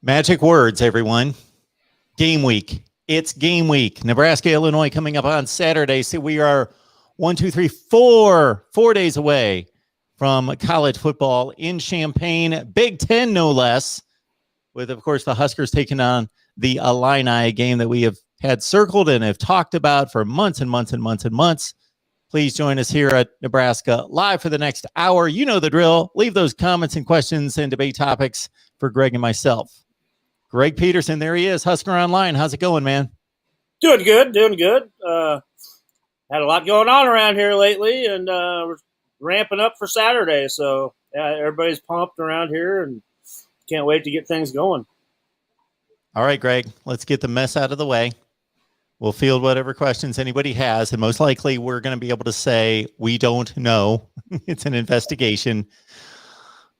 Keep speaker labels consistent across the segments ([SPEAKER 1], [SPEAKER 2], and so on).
[SPEAKER 1] Magic words, everyone. Game week. It's game week. Nebraska, Illinois coming up on Saturday. So we are 4 days away from college football in Champaign. Big Ten, no less, with, of course, the Huskers taking on the Illini, game that we have had circled and have talked about for months and months and months and months. Please join us here at Nebraska Live for the next hour. You know the drill. Leave those comments and questions and debate topics for Greg and myself. Greg Peterson, there he is, Husker Online. How's it going, man?
[SPEAKER 2] Doing good. Had a lot going on around here lately, and we're ramping up for Saturday. So, yeah, everybody's pumped around here and can't wait to get things going.
[SPEAKER 1] All right, Greg, let's get the mess out of the way. We'll field whatever questions anybody has, and most likely we're going to be able to say we don't know. It's an investigation.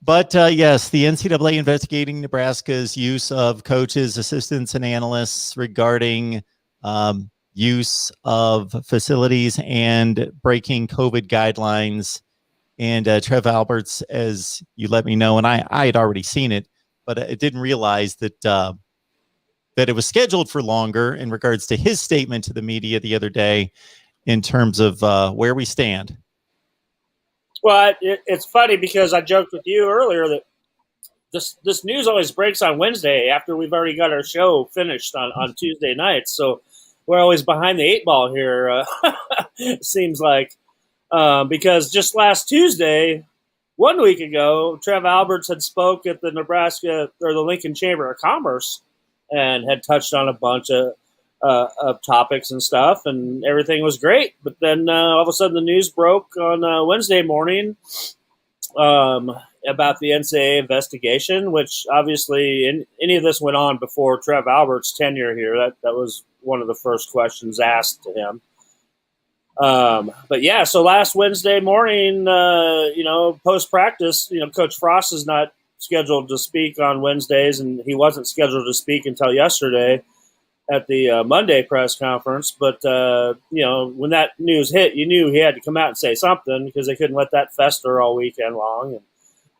[SPEAKER 1] But yes, the NCAA investigating Nebraska's use of coaches, assistants, and analysts regarding use of facilities and breaking COVID guidelines. And Trev Alberts, as you let me know, and I had already seen it, but I didn't realize that that it was scheduled for longer in regards to his statement to the media the other day in terms of where we stand.
[SPEAKER 2] Well, it's funny because I joked with you earlier that this news always breaks on Wednesday after we've already got our show finished on Tuesday nights. So we're always behind the eight ball here, it seems like. Because just last Tuesday, 1 week ago, Trev Alberts had spoke at the Nebraska or the Lincoln Chamber of Commerce and had touched on a bunch of topics and stuff, and everything was great. But then all of a sudden the news broke on Wednesday morning about the NCAA investigation, which obviously any of this went on before Trev Alberts' tenure here. That was one of the first questions asked to him. But yeah, so last Wednesday morning, post-practice, Coach Frost is not scheduled to speak on Wednesdays, and he wasn't scheduled to speak until yesterday at the Monday press conference. But, when that news hit, you knew he had to come out and say something because they couldn't let that fester all weekend long.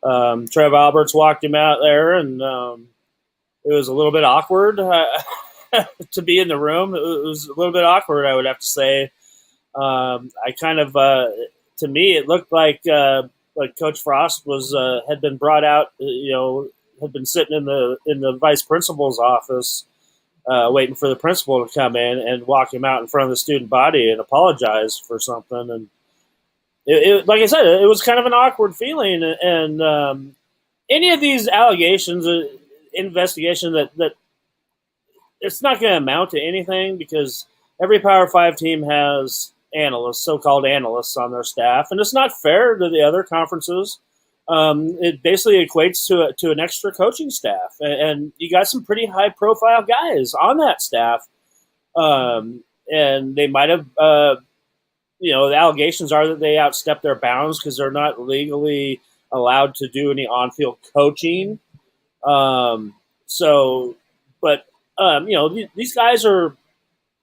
[SPEAKER 2] And Trev Alberts walked him out there, and it was a little bit awkward to be in the room. It was a little bit awkward, I would have to say. To me, it looked like Coach Frost had been brought out, had been sitting in the vice principal's office, waiting for the principal to come in and walk him out in front of the student body and apologize for something. And it like I said, it was kind of an awkward feeling. And any of these allegations, investigation that it's not going to amount to anything because every Power 5 team has analysts, so-called analysts on their staff, and it's not fair to the other conferences. It basically equates to an extra coaching staff, and you got some pretty high-profile guys on that staff, and they might have, the allegations are that they outstepped their bounds because they're not legally allowed to do any on-field coaching. These guys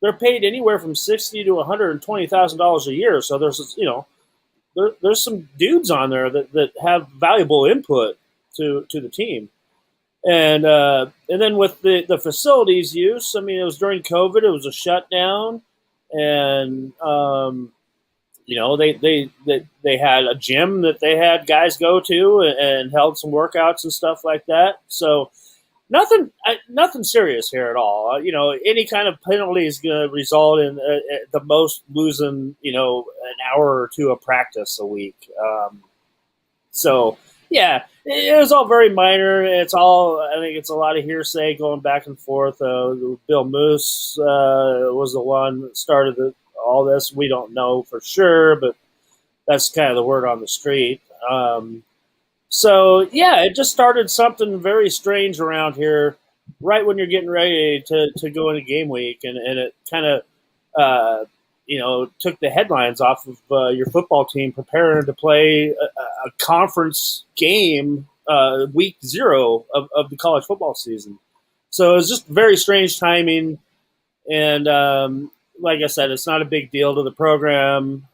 [SPEAKER 2] they're paid anywhere from $60,000 to $120,000 a year. So there's some dudes on there that have valuable input to the team. And then with the facilities use, it was during COVID, it was a shutdown, and they had a gym that they had guys go to and held some workouts and stuff like that. So nothing serious here at all. Any kind of penalty is going to result in the most losing, an hour or two of practice a week. Yeah, it was all very minor. I think it's a lot of hearsay going back and forth. Bill Moose was the one that started all this. We don't know for sure, but that's kind of the word on the street. It just started something very strange around here right when you're getting ready to go into game week. And it kind of, took the headlines off of your football team preparing to play a conference game week 0 of the college football season. So it was just very strange timing. And like I said, it's not a big deal to the program.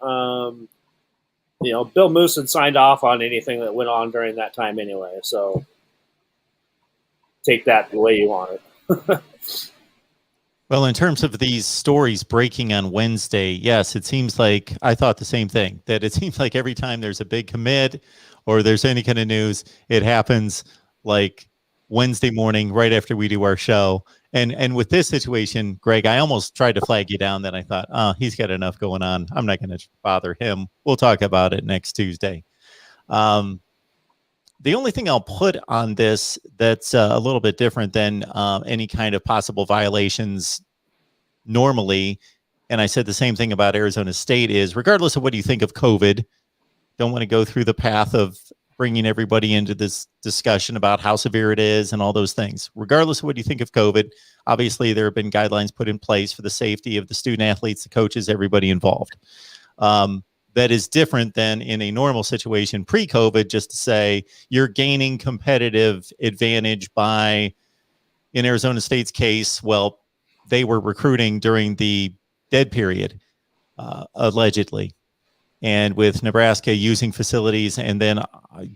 [SPEAKER 2] Bill Moose had signed off on anything that went on during that time anyway. So, take that the way you want it.
[SPEAKER 1] Well, in terms of these stories breaking on Wednesday, yes, it seems like I thought the same thing, that it seems like every time there's a big commit or there's any kind of news, it happens like Wednesday morning right after we do our show. And with this situation, Greg, I almost tried to flag you down. Then I thought, oh, he's got enough going on. I'm not going to bother him. We'll talk about it next Tuesday. The only thing I'll put on this that's a little bit different than any kind of possible violations normally, and I said the same thing about Arizona State, is regardless of what you think of COVID, don't want to go through the path of bringing everybody into this discussion about how severe it is and all those things. Regardless of what you think of COVID, obviously there have been guidelines put in place for the safety of the student athletes, the coaches, everybody involved. That is different than in a normal situation pre-COVID, just to say you're gaining competitive advantage by, in Arizona State's case, well, they were recruiting during the dead period, allegedly. And with Nebraska using facilities and then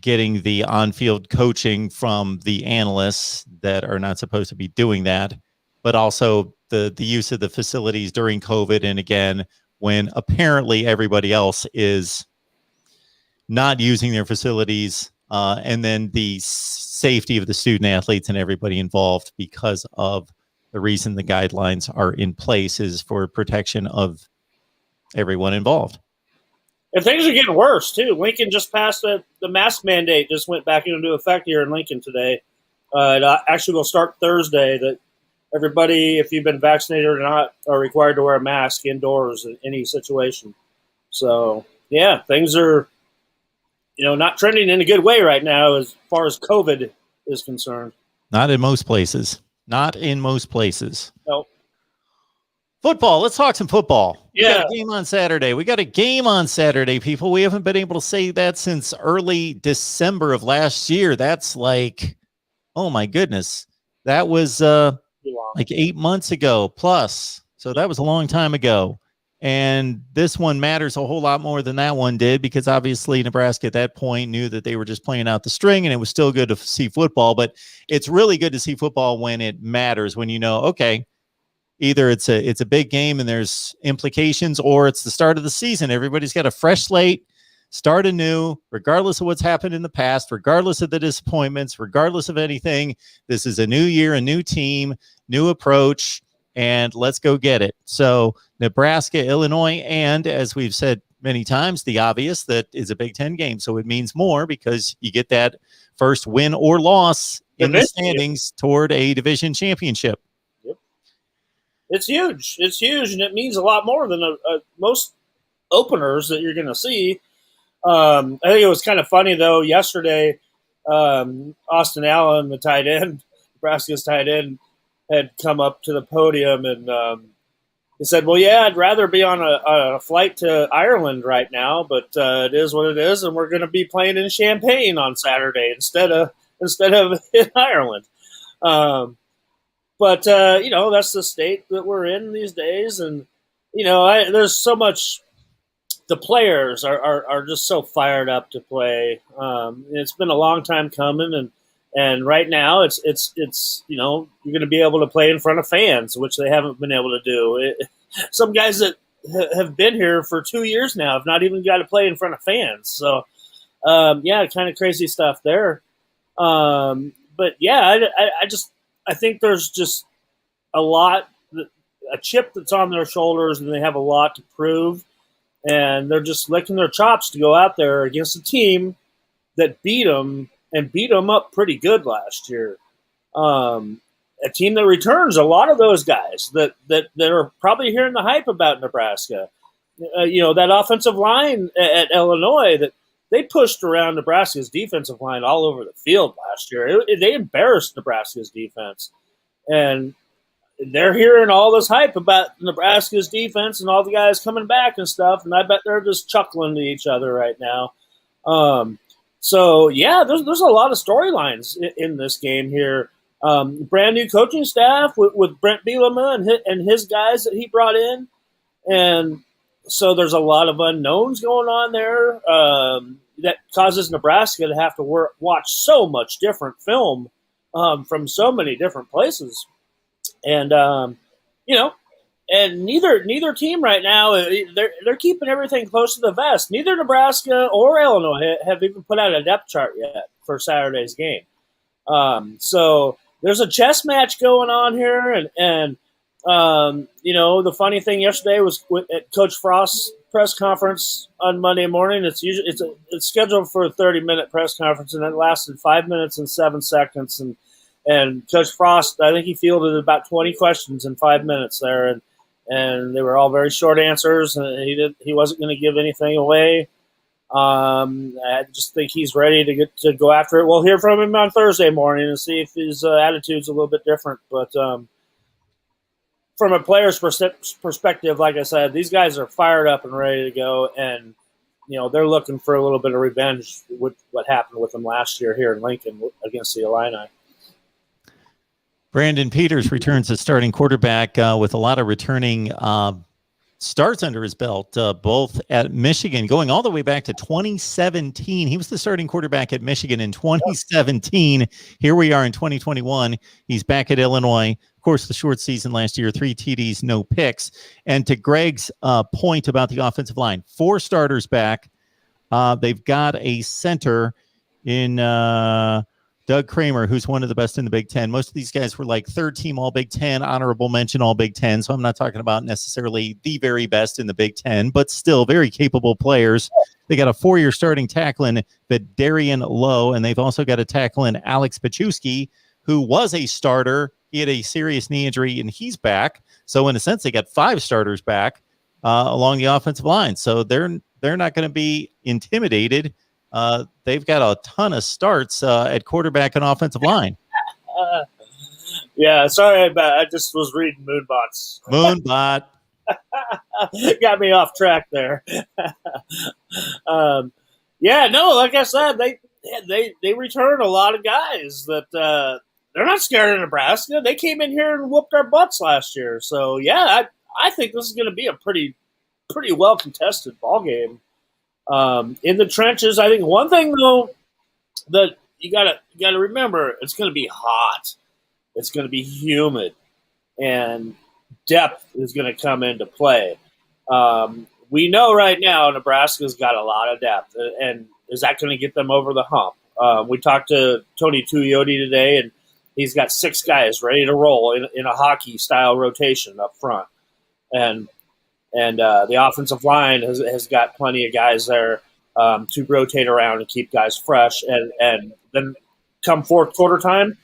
[SPEAKER 1] getting the on-field coaching from the analysts that are not supposed to be doing that, but also the use of the facilities during COVID. And again, when apparently everybody else is not using their facilities, and then the safety of the student athletes and everybody involved, because of the reason the guidelines are in place is for protection of everyone involved.
[SPEAKER 2] And things are getting worse, too. Lincoln just passed the mask mandate, just went back into effect here in Lincoln today. It actually will start Thursday, that everybody, if you've been vaccinated or not, are required to wear a mask indoors in any situation. So, yeah, things are, not trending in a good way right now as far as COVID is concerned.
[SPEAKER 1] Not in most places. Not in most places.
[SPEAKER 2] No.
[SPEAKER 1] Football. Let's talk some football.
[SPEAKER 2] Yeah.
[SPEAKER 1] We got a game on Saturday. People. We haven't been able to say that since early December of last year. That's like, oh my goodness. That was like 8 months ago plus. So that was a long time ago. And this one matters a whole lot more than that one did, because obviously Nebraska at that point knew that they were just playing out the string, and it was still good to see football. But it's really good to see football when it matters, when okay, either it's a big game and there's implications, or it's the start of the season. Everybody's got a fresh slate, start anew, regardless of what's happened in the past, regardless of the disappointments, regardless of anything. This is a new year, a new team, new approach, and let's go get it. So Nebraska, Illinois, and as we've said many times, the obvious, that is a Big Ten game. So it means more because you get that first win or loss in the standings toward a division championship.
[SPEAKER 2] Yep. It's huge. It's huge, and it means a lot more than most openers that you're going to see. I think it was kind of funny, though, yesterday, Austin Allen, the tight end, Nebraska's tight end, had come up to the podium and he said, well, yeah, I'd rather be on a flight to Ireland right now, but it is what it is, and we're going to be playing in Champaign on Saturday instead of in Ireland. But that's the state that we're in these days, and there's so much. The players are just so fired up to play. It's been a long time coming, and right now it's you're going to be able to play in front of fans, which they haven't been able to do. Some guys that have been here for 2 years now have not even got to play in front of fans. So, kind of crazy stuff there. But yeah, I think there's just a chip that's on their shoulders, and they have a lot to prove. And they're just licking their chops to go out there against a team that beat them up pretty good last year. A team that returns a lot of those guys that are probably hearing the hype about Nebraska. That offensive line at Illinois, that they pushed around Nebraska's defensive line all over the field last year. They embarrassed Nebraska's defense. And they're hearing all this hype about Nebraska's defense and all the guys coming back and stuff, and I bet they're just chuckling to each other right now. So, yeah, there's a lot of storylines in this game here. Brand new coaching staff with Brent Bielema and his guys that he brought in. And so there's a lot of unknowns going on there that causes Nebraska to have to watch so much different film from so many different places. And, and neither team right now, they're keeping everything close to the vest. Neither Nebraska or Illinois have even put out a depth chart yet for Saturday's game. So there's a chess match going on here, and the funny thing yesterday was at Coach Frost's press conference on Monday morning. It's scheduled for a 30-minute press conference, and it lasted 5 minutes and 7 seconds. And Coach Frost, I think he fielded about 20 questions in 5 minutes there, and they were all very short answers. And he wasn't going to give anything away. I just think he's ready to go after it. We'll hear from him on Thursday morning and see if his attitude's a little bit different. But from a player's perspective, like I said, these guys are fired up and ready to go, and they're looking for a little bit of revenge with what happened with them last year here in Lincoln against the Illini.
[SPEAKER 1] Brandon Peters returns as starting quarterback with a lot of returning starts under his belt, both at Michigan, going all the way back to 2017. He was the starting quarterback at Michigan in 2017. Here we are in 2021. He's back at Illinois. Of course, the short season last year, 3 TDs, no picks. And to Greg's point about the offensive line, 4 starters back. They've got a center in Doug Kramer, who's one of the best in the Big Ten. Most of these guys were like third team All Big Ten, honorable mention All Big Ten. So I'm not talking about necessarily the very best in the Big Ten, but still very capable players. They got a 4-year starting tackle in Darian Lowe, and they've also got a tackle in Alex Pachewski, who was a starter. He had a serious knee injury, and he's back. So in a sense, they got 5 starters back along the offensive line. So they're not going to be intimidated. They've got a ton of starts at quarterback and offensive line.
[SPEAKER 2] Yeah, sorry about I just was reading Moonbots.
[SPEAKER 1] Moonbot.
[SPEAKER 2] Got me off track there. Like I said, they return a lot of guys that they're not scared of Nebraska. They came in here and whooped our butts last year. So, yeah, I think this is going to be a pretty well contested ball game. In the trenches, I think one thing though that you gotta remember, it's going to be hot, it's going to be humid, and depth is going to come into play. We know right now Nebraska's got a lot of depth, and is that going to get them over the hump? We talked to Tony Tuioti today, and he's got 6 guys ready to roll in a hockey style rotation up front, and the offensive line has got plenty of guys there to rotate around and keep guys fresh. And then come fourth quarter time,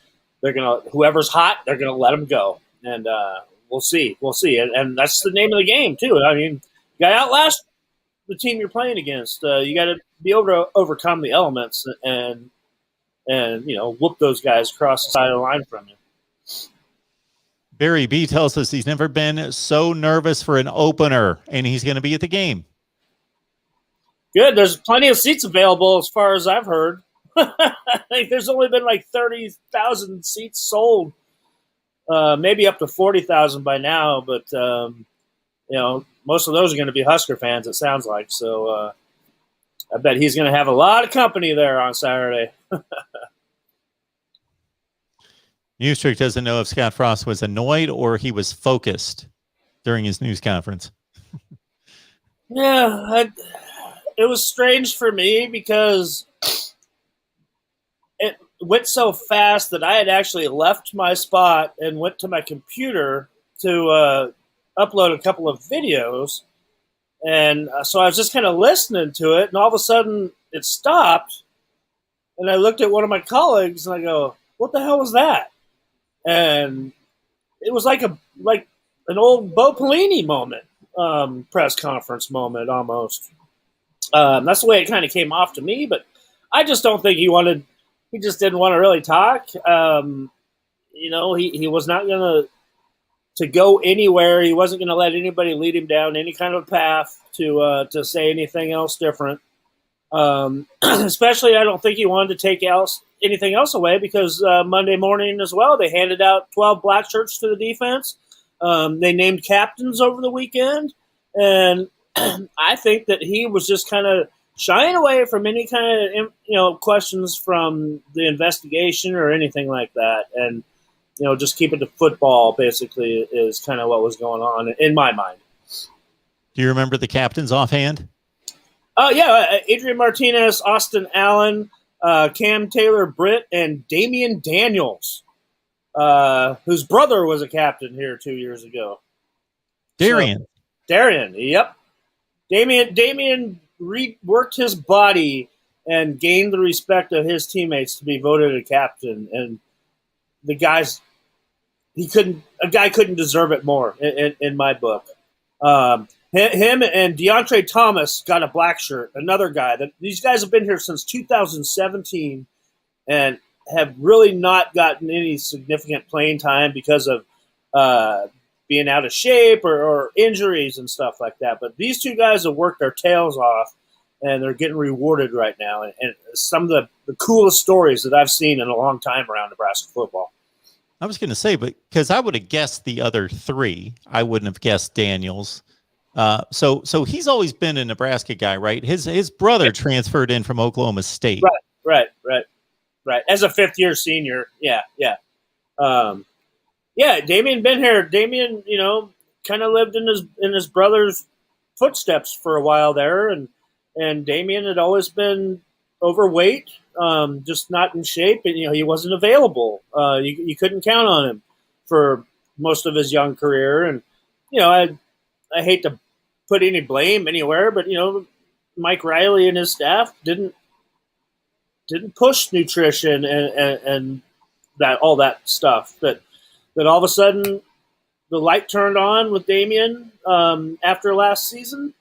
[SPEAKER 2] whoever's hot, they're gonna let them go. And we'll see. And that's the name of the game too. I mean, you got to outlast the team you're playing against. You got to be able to overcome the elements and whoop those guys across the side of the line from you.
[SPEAKER 1] Barry B tells us he's never been so nervous for an opener, and he's going to be at the game.
[SPEAKER 2] Good. There's plenty of seats available as far as I've heard. I think there's only been like 30,000 seats sold, maybe up to 40,000 by now. But, most of those are going to be Husker fans, it sounds like. So I bet he's going to have a lot of company there on Saturday.
[SPEAKER 1] Newstrick doesn't know if Scott Frost was annoyed or he was focused during his news conference.
[SPEAKER 2] Yeah, it was strange for me because it went so fast that I had actually left my spot and went to my computer to upload a couple of videos. And so I was just kind of listening to it, and all of a sudden it stopped. And I looked at one of my colleagues, and I go, "What the hell was that?" And it was like an old Bo Pelini moment, press conference moment almost. That's the way it kind of came off to me, but I just don't think he just didn't want to really talk. He was not going to go anywhere. He wasn't going to let anybody lead him down any kind of path to say anything else different. Especially, I don't think he wanted to take anything else away because Monday morning as well, they handed out 12 black shirts to the defense. They named captains over the weekend, and I think that he was just kind of shying away from any kind of questions from the investigation or anything like that, and just keep it to football. Basically, is kind of what was going on in my mind.
[SPEAKER 1] Do you remember the captains offhand?
[SPEAKER 2] Oh yeah, Adrian Martinez, Austin Allen, Cam Taylor-Britt, and Damian Daniels, whose brother was a captain here 2 years ago.
[SPEAKER 1] Darian.
[SPEAKER 2] Yep. Damian reworked his body and gained the respect of his teammates to be voted a captain. And the guys, a guy couldn't deserve it more in my book. Him and DeAndre Thomas got a black shirt. Another guy these guys have been here since 2017 and have really not gotten any significant playing time because of being out of shape or injuries and stuff like that. But these two guys have worked their tails off, and they're getting rewarded right now. And some of the coolest stories that I've seen in a long time around Nebraska football.
[SPEAKER 1] I was going to say, but because I would have guessed the other three, I wouldn't have guessed Daniels. So he's always been a Nebraska guy, right? His brother transferred in from Oklahoma State.
[SPEAKER 2] Right. As a fifth-year senior, yeah. Damian been here. Damian, kind of lived in his brother's footsteps for a while there, and Damian had always been overweight, just not in shape, and he wasn't available. You couldn't count on him for most of his young career, and I hate to put any blame anywhere, but Mike Riley and his staff didn't push nutrition and that all that stuff. That all of a sudden the light turned on with Damian after last season.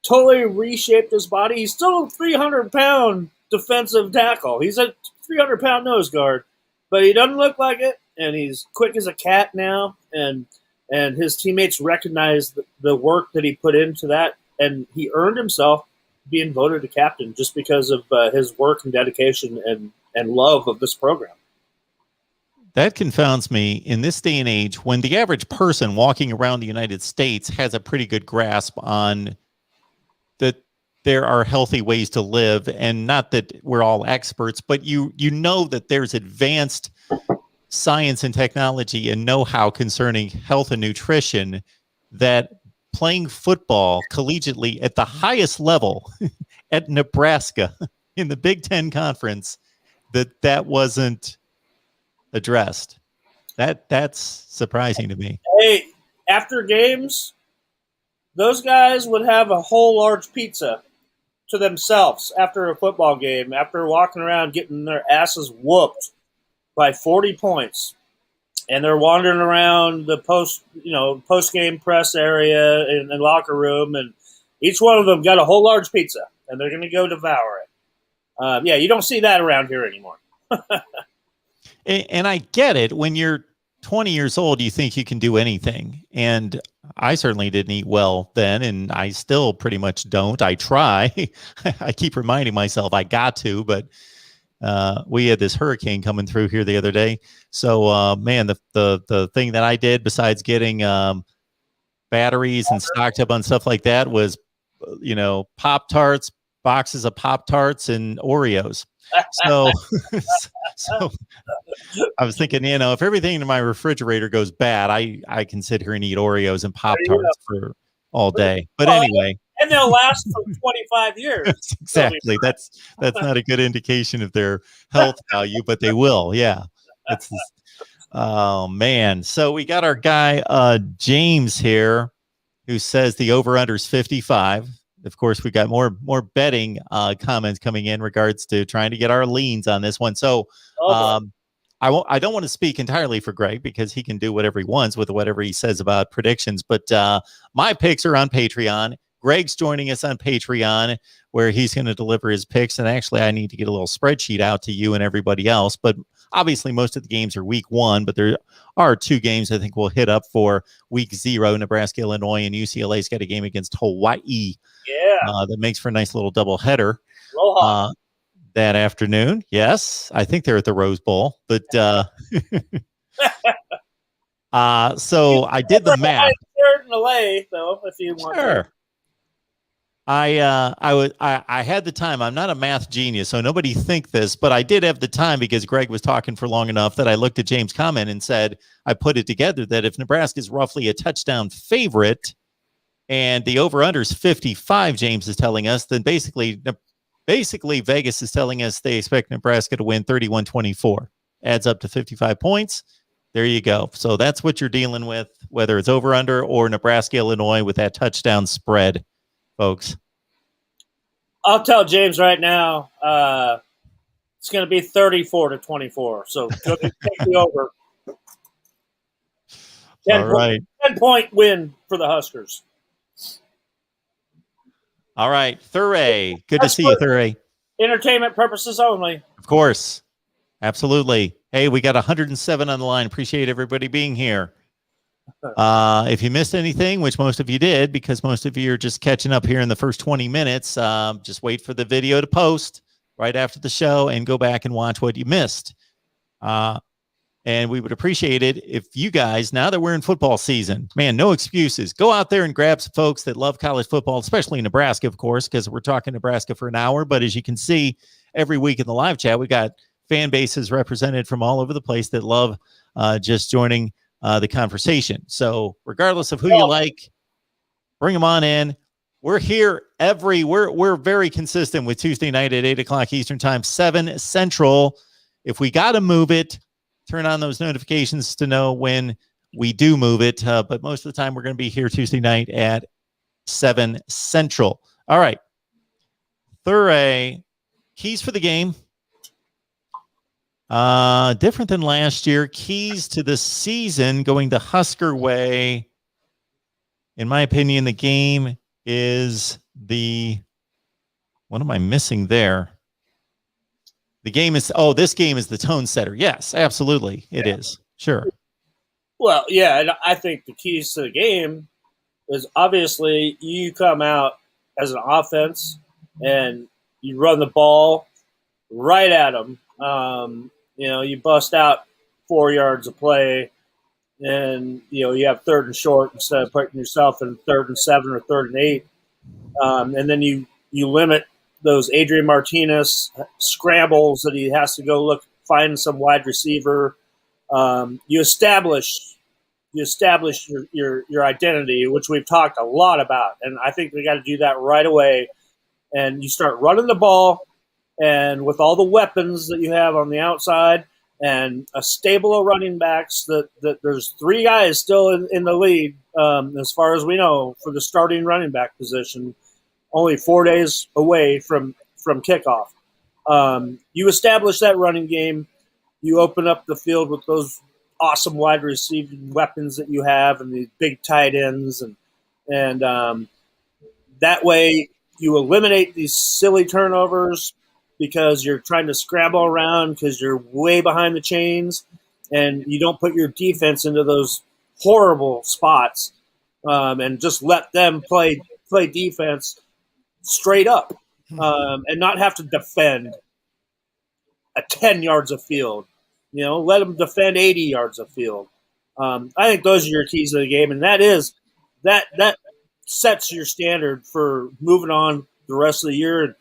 [SPEAKER 2] Totally reshaped his body. He's still a 300-pound defensive tackle. He's a 300-pound nose guard, but he doesn't look like it, and he's quick as a cat now. And his teammates recognize the work that he put into that, and he earned himself being voted a captain just because of his work and dedication and love of this program.
[SPEAKER 1] That confounds me in this day and age when the average person walking around the United States has a pretty good grasp on that there are healthy ways to live, and not that we're all experts, but you know that there's advanced science and technology and know-how concerning health and nutrition, that playing football collegiately at the highest level at Nebraska in the Big Ten Conference, that wasn't addressed. That's surprising to me.
[SPEAKER 2] Hey, after games, those guys would have a whole large pizza to themselves after a football game, after walking around getting their asses whooped by 40 points, and they're wandering around the post-game press area in the locker room, and each one of them got a whole large pizza, and they're going to go devour it. You don't see that around here anymore.
[SPEAKER 1] And I get it. When you're 20 years old, you think you can do anything, and I certainly didn't eat well then, and I still pretty much don't. I try. I keep reminding myself I got to, but we had this hurricane coming through here the other day. So, man, the thing that I did besides getting batteries and stocked up on stuff like that was, Pop-Tarts, boxes of Pop-Tarts and Oreos. So I was thinking, if everything in my refrigerator goes bad, I can sit here and eat Oreos and Pop-Tarts for all day. But anyway.
[SPEAKER 2] And they'll last for 25 years.
[SPEAKER 1] Exactly. That's not a good indication of their health value, but they will. Yeah. Oh, man. So we got our guy, James here, who says the over-under is 55. Of course, we got more betting comments coming in regards to trying to get our leans on this one. So I don't want to speak entirely for Greg because he can do whatever he wants with whatever he says about predictions. But my picks are on Patreon. Greg's joining us on Patreon, where he's going to deliver his picks. And actually, I need to get a little spreadsheet out to you and everybody else. But obviously, most of the games are week 1, but there are 2 games I think we'll hit up for week 0. Nebraska, Illinois, and UCLA's got a game against Hawaii.
[SPEAKER 2] Yeah.
[SPEAKER 1] That makes for a nice little doubleheader that afternoon. Yes, I think they're at the Rose Bowl. But so I did the math.
[SPEAKER 2] In LA, though, if you want.
[SPEAKER 1] Sure. I had the time. I'm not a math genius, so nobody think this, but I did have the time because Greg was talking for long enough that I looked at James' comment and said, I put it together that if Nebraska is roughly a touchdown favorite and the over-under is 55, James is telling us, then basically Vegas is telling us they expect Nebraska to win 31-24. Adds up to 55 points. There you go. So that's what you're dealing with, whether it's over-under or Nebraska, Illinois with that touchdown spread, folks.
[SPEAKER 2] I'll tell James right now, it's going to be 34-24. So take the over.
[SPEAKER 1] All right.
[SPEAKER 2] 10-point win for the Huskers.
[SPEAKER 1] All right. Thuray. Good to see you, Thuray.
[SPEAKER 2] Entertainment purposes only.
[SPEAKER 1] Of course. Absolutely. Hey, we got 107 on the line. Appreciate everybody being here. If you missed anything, which most of you did, because most of you are just catching up here in the first 20 minutes, just wait for the video to post right after the show and go back and watch what you missed. And we would appreciate it if you guys, now that we're in football season, man, no excuses. Go out there and grab some folks that love college football, especially Nebraska, of course, because we're talking Nebraska for an hour. But as you can see, every week in the live chat, we got fan bases represented from all over the place that love just joining the conversation. So regardless of who you like, bring them on in. We're here we're very consistent with Tuesday night at 8:00 Eastern time, 7 Central. If we got to move it, turn on those notifications to know when we do move it. But most of the time we're going to be here Tuesday night at 7 Central. All right. Thuray, keys for the game. Different than last year. Keys to the season going the Husker way. In my opinion, the game is what am I missing there? The game is, this game is the tone setter. Yes, absolutely. It is. Sure.
[SPEAKER 2] Well, yeah, and I think the keys to the game is obviously you come out as an offense and you run the ball right at them. You bust out 4 yards of play and, you have 3rd and short instead of putting yourself in 3rd and 7 or 3rd and 8. And then you limit those Adrian Martinez scrambles that he has to go find some wide receiver. You establish your identity, which we've talked a lot about. And I think we got to do that right away. And you start running the ball, and with all the weapons that you have on the outside and a stable of running backs, that there's 3 guys still in the lead, as far as we know, for the starting running back position, only 4 days away from kickoff. You establish that running game. You open up the field with those awesome wide receiving weapons that you have and these big tight ends. And that way you eliminate these silly turnovers because you're trying to scramble around because you're way behind the chains and you don't put your defense into those horrible spots and just let them play defense straight up and not have to defend 10 yards of field. Let them defend 80 yards of field. I think those are your keys to the game, and that sets your standard for moving on the rest of the year.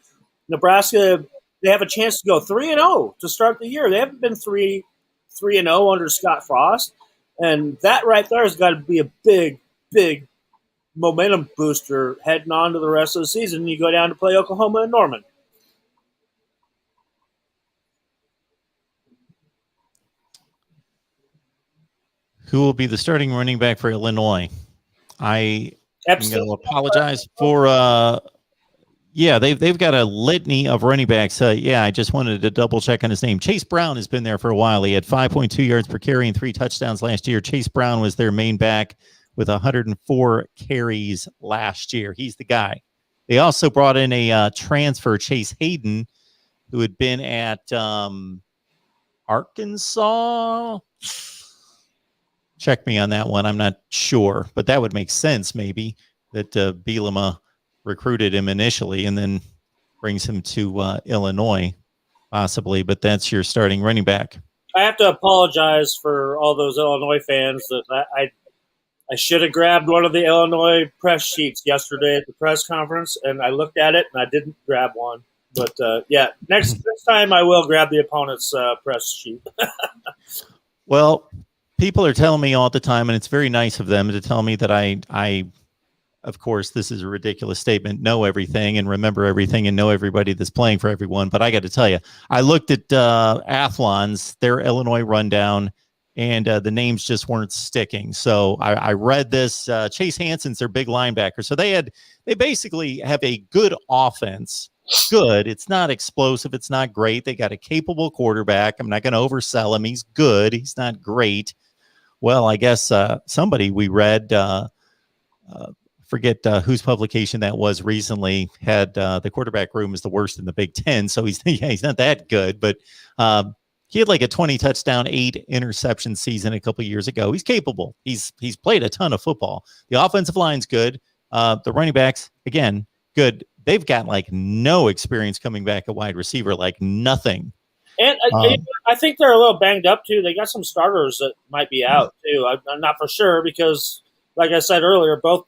[SPEAKER 2] Nebraska, they have a chance to go 3-0 to start the year. They haven't been 3-0 under Scott Frost, and that right there has got to be a big, big momentum booster heading on to the rest of the season. You go down to play Oklahoma and Norman.
[SPEAKER 1] Who will be the starting running back for Illinois? I'm going to apologize for they've got a litany of running backs. I just wanted to double check on his name. Chase Brown has been there for a while. He had 5.2 yards per carry and 3 touchdowns last year. Chase Brown was their main back with 104 carries last year. He's the guy. They also brought in a transfer, Chase Hayden, who had been at Arkansas. Check me on that one. I'm not sure, but that would make sense maybe that Bielema recruited him initially and then brings him to Illinois, possibly. But that's your starting running back.
[SPEAKER 2] I have to apologize for all those Illinois fans that I should have grabbed one of the Illinois press sheets yesterday at the press conference, and I looked at it and I didn't grab one. But yeah, next time I will grab the opponent's press sheet.
[SPEAKER 1] Well, people are telling me all the time, and it's very nice of them to tell me that I, of course, this is a ridiculous statement, know everything and remember everything and know everybody that's playing for everyone. But I got to tell you, I looked at Athlon's, their Illinois rundown, and the names just weren't sticking. So I read this. Chase Hansen's their big linebacker. So they basically have a good offense. Good. It's not explosive. It's not great. They got a capable quarterback. I'm not going to oversell him. He's good. He's not great. Well, I guess somebody we read, forget whose publication that was recently, had the quarterback room is the worst in the Big Ten. So he's not that good, but he had like a 20 touchdown, 8 interception season a couple of years ago. He's capable. He's played a ton of football. The offensive line's good. The running backs, again, good. They've got like no experience coming back at wide receiver, like nothing.
[SPEAKER 2] And I think they're a little banged up too. They got some starters that might be out too. I'm not for sure because, like I said earlier, both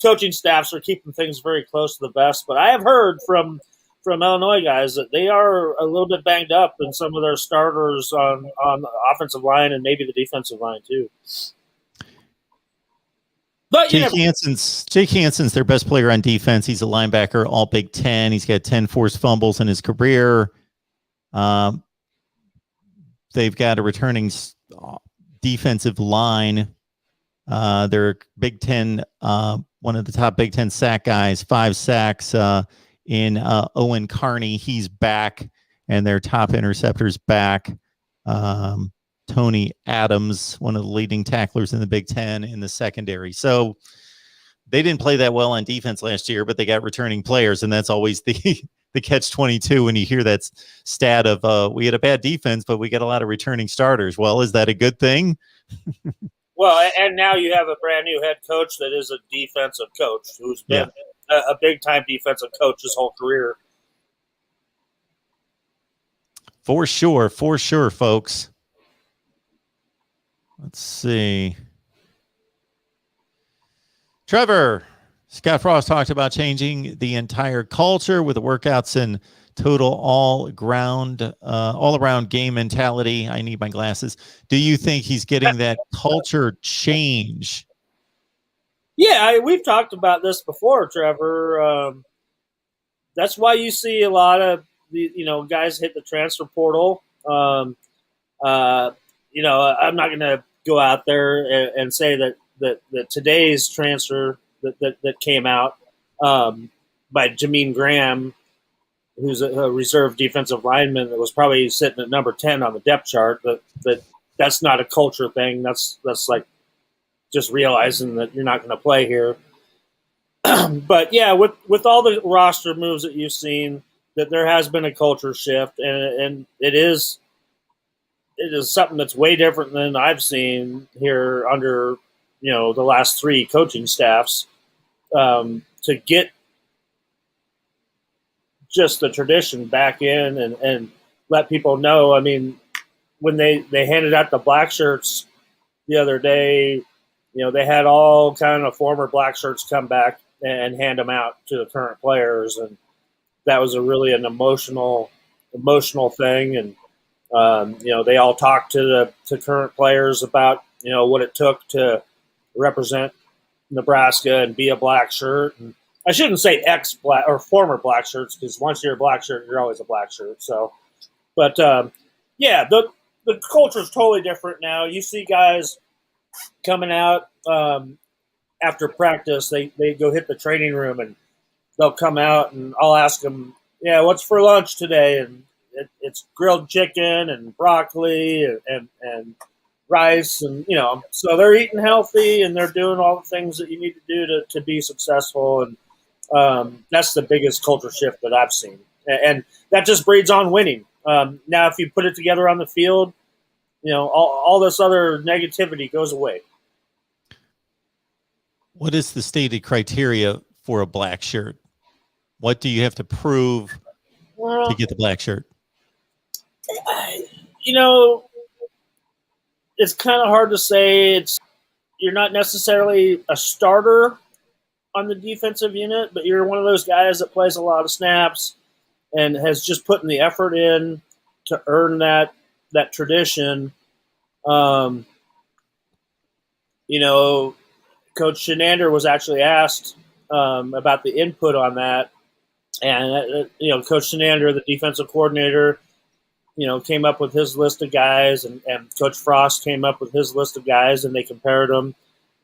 [SPEAKER 2] coaching staffs are keeping things very close to the vest. But I have heard from Illinois guys that they are a little bit banged up in some of their starters on the offensive line and maybe the defensive line too. But
[SPEAKER 1] Jake Hansen's their best player on defense. He's a linebacker, all Big Ten. He's got 10 forced fumbles in his career. They've got a returning defensive line. They're Big Ten, one of the top Big Ten sack guys, 5 sacks in Owen Carney. He's back, and their top interceptor's back. Tony Adams, one of the leading tacklers in the Big Ten in the secondary. So they didn't play that well on defense last year, but they got returning players, and that's always the catch-22 when you hear that stat of we had a bad defense, but we got a lot of returning starters. Well, is that a good thing?
[SPEAKER 2] Well, and now you have a brand new head coach that is a defensive coach who's been a big-time defensive coach his whole career.
[SPEAKER 1] For sure, folks. Let's see. Trevor, Scott Frost talked about changing the entire culture with the workouts and total all-around game mentality. I need my glasses. Do you think he's getting that culture change?
[SPEAKER 2] Yeah, we've talked about this before, Trevor. That's why you see a lot of guys hit the transfer portal. I'm not going to go out there and say that today's transfer that came out by Jamean Graham, who's a reserve defensive lineman that was probably sitting at number 10 on the depth chart, that's not a culture thing. That's like just realizing that you're not going to play here. But yeah, with all the roster moves that you've seen, that there has been a culture shift, and it is something that's way different than I've seen here under the last 3 coaching staffs, to get just the tradition back in and let people know. I mean, when they handed out the black shirts the other day, they had all kind of former black shirts come back and hand them out to the current players, and that was an emotional thing. And they all talked to current players about what it took to represent Nebraska and be a black shirt. And I shouldn't say ex-black or former black shirts, because once you're a black shirt, you're always a black shirt. So, but the culture is totally different now. You see guys coming out after practice. They go hit the training room, and they'll come out, and I'll ask them, what's for lunch today? And it's grilled chicken and broccoli and rice, and so they're eating healthy and they're doing all the things that you need to do to be successful. And that's the biggest culture shift that I've seen, and that just breeds on winning. Now, if you put it together on the field, all this other negativity goes away.
[SPEAKER 1] What is the stated criteria for a black shirt? What do you have to prove to get the black shirt? It's
[SPEAKER 2] kind of hard to say. you're not necessarily a starter on the defensive unit, but you're one of those guys that plays a lot of snaps and has just put in the effort in to earn that tradition. You know, Coach Shenander was actually asked about the input on that, and you know, Coach Shenander, the defensive coordinator, you know, came up with his list of guys, and Coach Frost came up with his list of guys, and they compared them.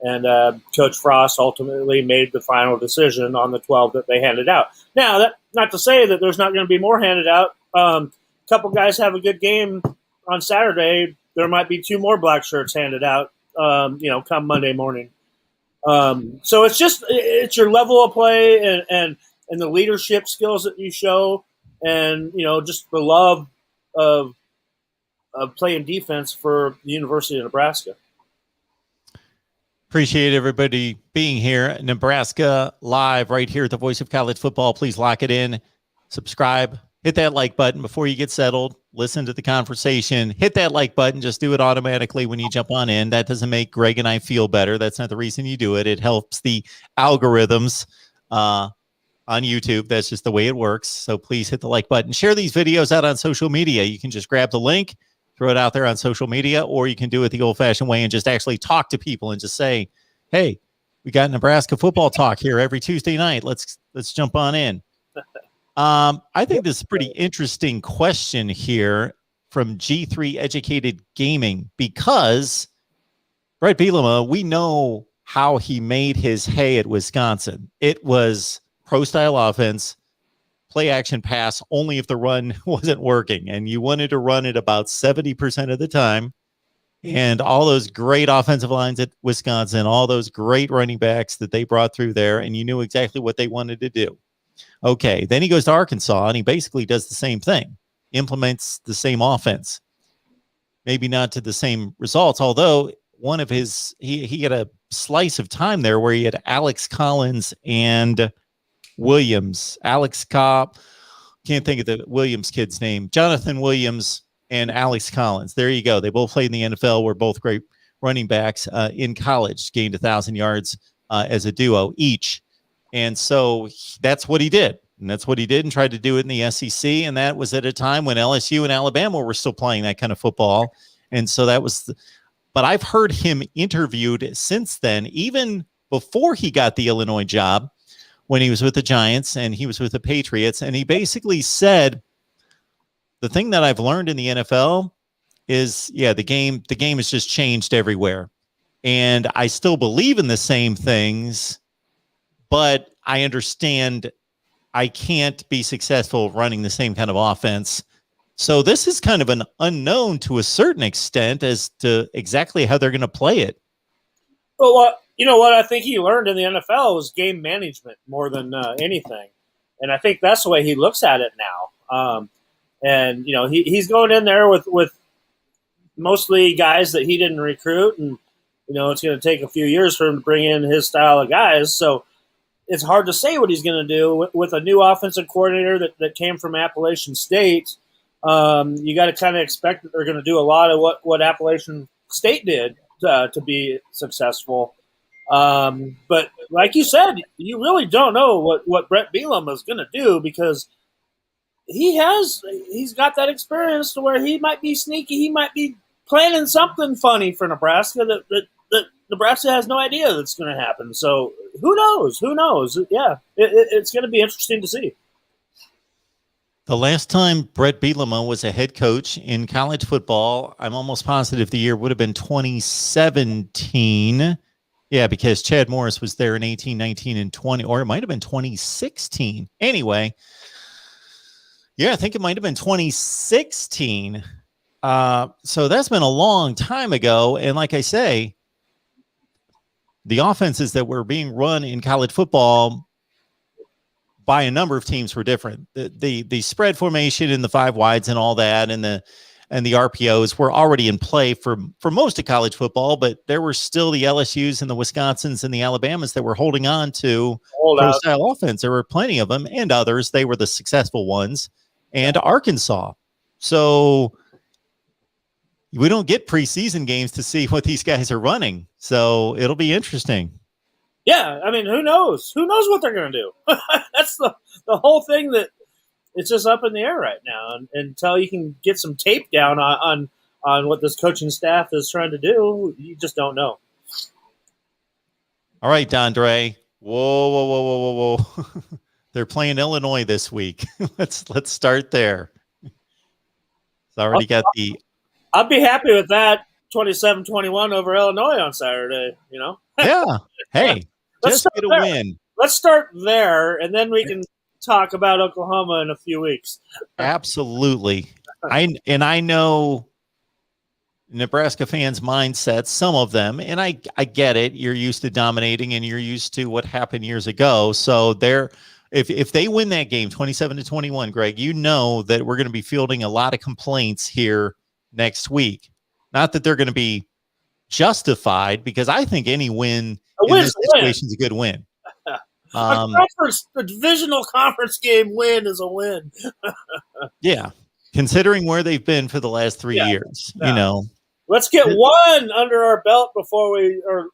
[SPEAKER 2] And Coach Frost ultimately made the final decision on the 12 that they handed out. Now, that not to say that there's not going to be more handed out. A couple guys have a good game on Saturday. There might be 2 more black shirts handed out, you know, come Monday morning. So it's your level of play and the leadership skills that you show, and, you know, just the love of playing defense for the University of Nebraska.
[SPEAKER 1] Appreciate everybody being here. Nebraska Live right here at the Voice of College Football. Please lock it in. Subscribe. Hit that like button before you get settled. Listen to the conversation. Hit that like button. Just do it automatically when you jump on in. That doesn't make Greg and I feel better. That's not the reason you do it. It helps the algorithms on YouTube. That's just the way it works. So please hit the like button. Share these videos out on social media. You can just grab the link, throw it out there on social media, or you can do it the old-fashioned way and just actually talk to people and just say, hey, we got Nebraska football talk here every Tuesday night. Let's jump on in. I think this is a pretty interesting question here from G3 Educated Gaming, because Brett Bielema, we know how he made his hay at Wisconsin. It was pro-style offense, play action pass only if the run wasn't working, and you wanted to run it about 70% of the time. And all those great offensive lines at Wisconsin, all those great running backs that they brought through there, and you knew exactly what they wanted to do. Okay, then he goes to Arkansas, and he basically does the same thing, implements the same offense. Maybe not to the same results, although one of his, he had a slice of time there where he had Alex Collins and Williams. Alex Cobb, can't think of the Williams kid's name. Jonathan Williams and Alex Collins. There you go. They both played in the NFL, were both great running backs in college, gained 1,000 yards as a duo each. And so that's what he did. And that's what he did and tried to do it in the SEC. And that was at a time when LSU and Alabama were still playing that kind of football. And so that was, but I've heard him interviewed since then, even before he got the Illinois job, when he was with the Giants and he was with the Patriots. And he basically said, the thing that I've learned in the NFL is, yeah, the game has just changed everywhere. And I still believe in the same things, but I understand I can't be successful running the same kind of offense. So this is kind of an unknown to a certain extent as to exactly how they're going to play it.
[SPEAKER 2] Well, you know what I think he learned in the NFL was game management more than anything. And I think that's the way he looks at it now. And, you know, he's going in there with mostly guys that he didn't recruit. And, you know, it's going to take a few years for him to bring in his style of guys. So it's hard to say what he's going to do with a new offensive coordinator that came from Appalachian State. You got to kind of expect that they're going to do a lot of what Appalachian State did to be successful. But like you said, you really don't know what Brett Bielema is going to do, because he's got that experience to where he might be sneaky. He might be planning something funny for Nebraska that Nebraska has no idea that's going to happen. So who knows? Who knows? Yeah, it's going to be interesting to see.
[SPEAKER 1] The last time Brett Bielema was a head coach in college football, I'm almost positive the year would have been 2017. Yeah, because Chad Morris was there in 18, 19, and 20, or it might have been 2016. Anyway, yeah, I think it might have been 2016. So that's been a long time ago. And like I say, the offenses that were being run in college football by a number of teams were different. The spread formation and the 5 wides and all that, and the RPOs were already in play for most of college football, but there were still the LSUs and the Wisconsins and the Alabamas that were holding on to pro-style offense. There were plenty of them, and others. They were the successful ones, and Arkansas. So we don't get preseason games to see what these guys are running. So it'll be interesting.
[SPEAKER 2] Yeah, I mean, who knows? Who knows what they're going to do? That's the whole thing, that it's just up in the air right now. And until you can get some tape down on what this coaching staff is trying to do, you just don't know.
[SPEAKER 1] All right, Dondre. Whoa. They're playing Illinois this week. Let's start there. It's already got the.
[SPEAKER 2] I'd be happy with that 27-21 over Illinois on Saturday, you know?
[SPEAKER 1] Yeah. Hey, just get a win.
[SPEAKER 2] Let's start there, and then we can talk about Oklahoma in a few weeks.
[SPEAKER 1] Absolutely. I know Nebraska fans' mindsets, some of them, and I get it. You're used to dominating, and you're used to what happened years ago. So if they win that game 27-21, Greg, you know that we're going to be fielding a lot of complaints here next week. Not that they're going to be justified, because I think any win in this situation is a good win.
[SPEAKER 2] A divisional conference game win is a win.
[SPEAKER 1] Yeah, considering where they've been for the last 3 years, you know.
[SPEAKER 2] Let's get one under our belt before we are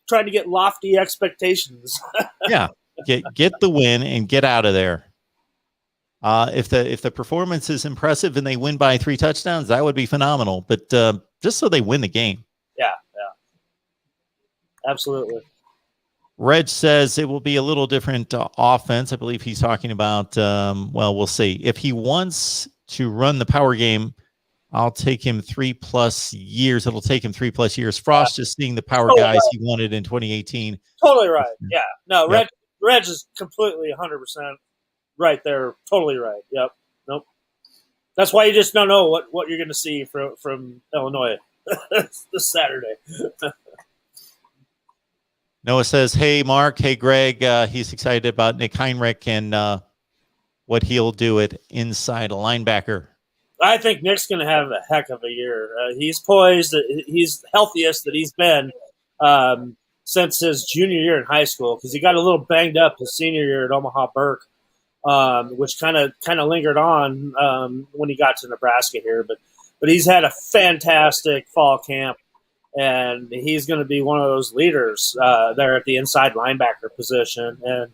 [SPEAKER 2] trying to get lofty expectations.
[SPEAKER 1] Yeah, get the win and get out of there. If the performance is impressive and they win by 3 touchdowns, that would be phenomenal. But just so they win the game.
[SPEAKER 2] Yeah, absolutely.
[SPEAKER 1] Reg says it will be a little different offense. I believe he's talking about, well, we'll see. If he wants to run the power game, I'll take him 3+ years. It'll take him 3+ years. Frost just seeing the power guys he wanted in 2018.
[SPEAKER 2] Totally right. Yeah. No, yep. Reg is completely 100% right there. Totally right. Yep. Nope. That's why you just don't know what you're going to see from Illinois this Saturday.
[SPEAKER 1] Noah says, hey, Mark. Hey, Greg. He's excited about Nick Heinrich and what he'll do at inside linebacker.
[SPEAKER 2] I think Nick's going to have a heck of a year. He's poised. He's healthiest that he's been since his junior year in high school, because he got a little banged up his senior year at Omaha Burke, which kind of lingered on when he got to Nebraska here. But he's had a fantastic fall camp, and he's going to be one of those leaders there at the inside linebacker position. And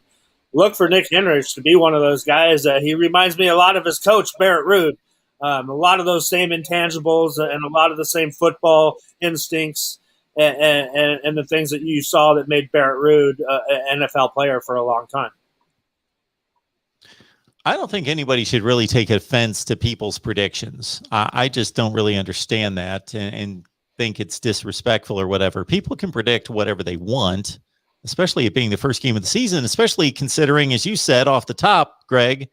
[SPEAKER 2] look for Nick Heinrich to be one of those guys. He reminds me a lot of his coach, Barrett Ruud. A lot of those same intangibles and a lot of the same football instincts and the things that you saw that made Barrett Ruud an NFL player for a long time.
[SPEAKER 1] I don't think anybody should really take offense to people's predictions. I just don't really understand that and think it's disrespectful or whatever. People can predict whatever they want, especially it being the first game of the season, especially considering, as you said off the top, Greg,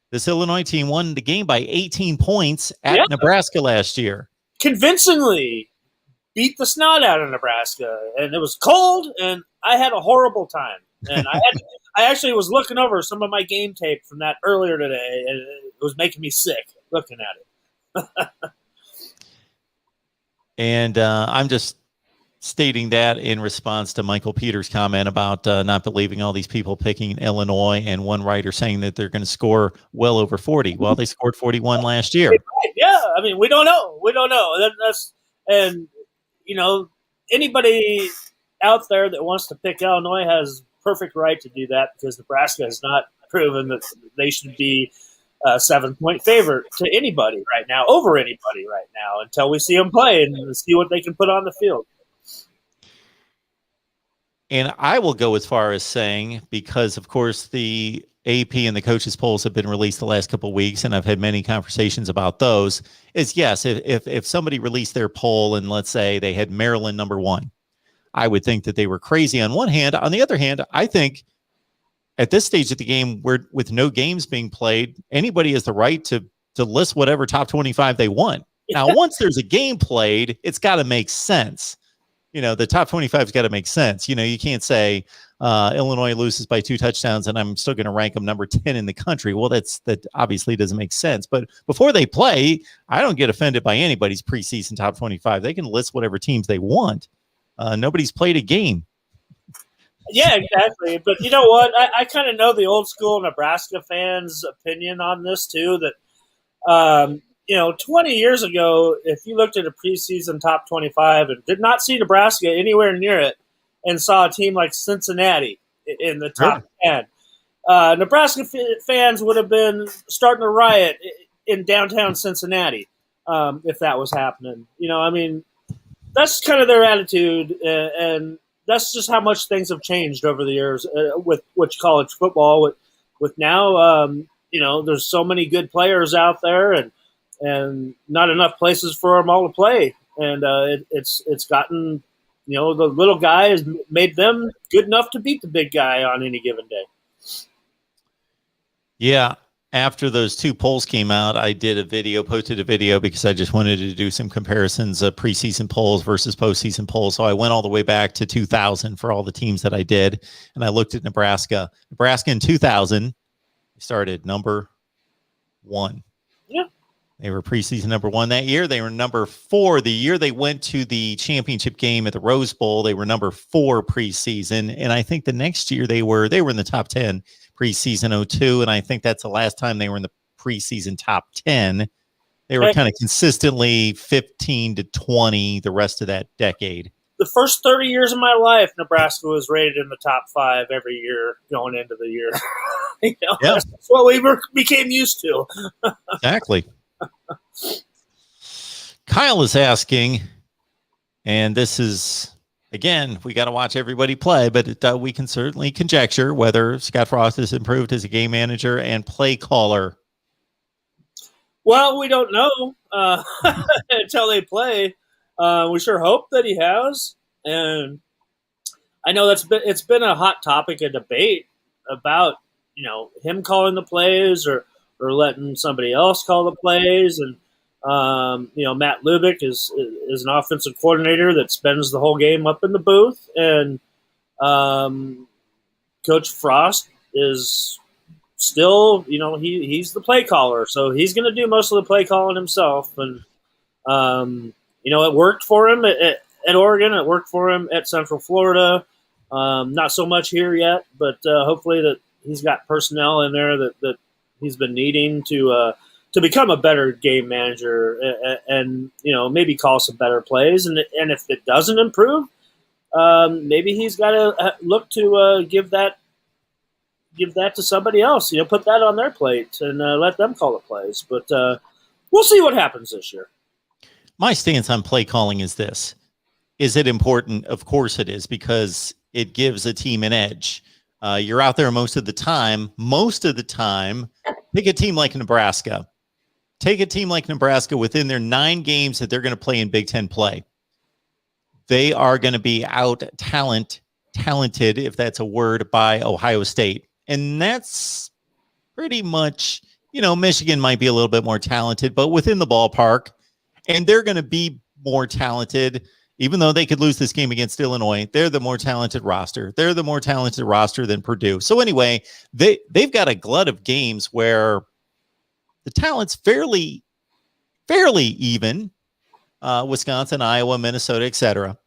[SPEAKER 1] this Illinois team won the game by 18 points at Nebraska last year.
[SPEAKER 2] Convincingly beat the snot out of Nebraska. And it was cold, and I had a horrible time. And I actually was looking over some of my game tape from that earlier today, and it was making me sick looking at it.
[SPEAKER 1] And I'm just stating that in response to Michael Peters' comment about not believing all these people picking Illinois, and one writer saying that they're going to score well over 40. Well, they scored 41 last year.
[SPEAKER 2] Yeah, I mean, we don't know. And you know, anybody out there that wants to pick Illinois has perfect right to do that, because Nebraska has not proven that they should be a 7-point favorite to anybody right now, over anybody right now, until we see them play and see what they can put on the field.
[SPEAKER 1] And I will go as far as saying, because, of course, the AP and the coaches' polls have been released the last couple of weeks, and I've had many conversations about those, is yes, if somebody released their poll and let's say they had Maryland number 1, I would think that they were crazy on one hand. On the other hand, I think at this stage of the game, where with no games being played, anybody has the right to list whatever top 25 they want. Now, once there's a game played, it's got to make sense. You know, the top 25 has got to make sense. You know, you can't say Illinois loses by 2 touchdowns and I'm still going to rank them number 10 in the country. Well, that obviously doesn't make sense. But before they play, I don't get offended by anybody's preseason top 25. They can list whatever teams they want. Nobody's played a game.
[SPEAKER 2] Yeah, exactly. But you know what? I kind of know the old school Nebraska fans' opinion on this too, that 20 years ago, if you looked at a preseason top 25 and did not see Nebraska anywhere near it and saw a team like Cincinnati in the top 10, Nebraska fans would have been starting a riot in downtown Cincinnati if that was happening. That's kind of their attitude, and that's just how much things have changed over the years with college football. With now, there's so many good players out there, and not enough places for them all to play, and it's gotten the little guy has made them good enough to beat the big guy on any given day.
[SPEAKER 1] Yeah. After those two polls came out, I posted a video because I just wanted to do some comparisons of preseason polls versus postseason polls. So I went all the way back to 2000 for all the teams that I did. And I looked at Nebraska. Nebraska in 2000 started number 1.
[SPEAKER 2] Yeah.
[SPEAKER 1] They were preseason number 1 that year. They were number 4. The year they went to the championship game at the Rose Bowl, they were number 4 preseason. And I think the next year they were in the top 10. Preseason 02, and I think that's the last time they were in the preseason top 10. They were kind of consistently 15 to 20 the rest of that decade.
[SPEAKER 2] The first 30 years of my life, Nebraska was rated in the top 5 every year going into the year. That's what we became used to.
[SPEAKER 1] Exactly. Kyle is asking, and this is... Again, we got to watch everybody play, but we can certainly conjecture whether Scott Frost has improved as a game manager and play caller.
[SPEAKER 2] Well, we don't know until they play. We sure hope that he has, and I know it's been a hot topic of debate about him calling the plays or letting somebody else call the plays, and Matt Lubick is an offensive coordinator that spends the whole game up in the booth, and Coach Frost is still, he's the play caller, so he's going to do most of the play calling himself. And it worked for him at Oregon, it worked for him at Central Florida. Not so much here yet, but hopefully that he's got personnel in there that he's been needing to become a better game manager and maybe call some better plays. And if it doesn't improve, maybe he's got to look to give that to somebody else. Put that on their plate and let them call the plays. But we'll see what happens this year.
[SPEAKER 1] My stance on play calling is this: is it important? Of course it is, because it gives a team an edge. You're out there most of the time. Pick a team like Nebraska. Take a team like Nebraska within their 9 games that they're going to play in Big Ten play. They are going to be talented, if that's a word, by Ohio State. And that's pretty much, Michigan might be a little bit more talented, but within the ballpark. And they're going to be more talented, even though they could lose this game against Illinois. They're the more talented roster. They're the more talented roster than Purdue. So anyway, they've got a glut of games where the talent's fairly even, Wisconsin, Iowa, Minnesota, etc.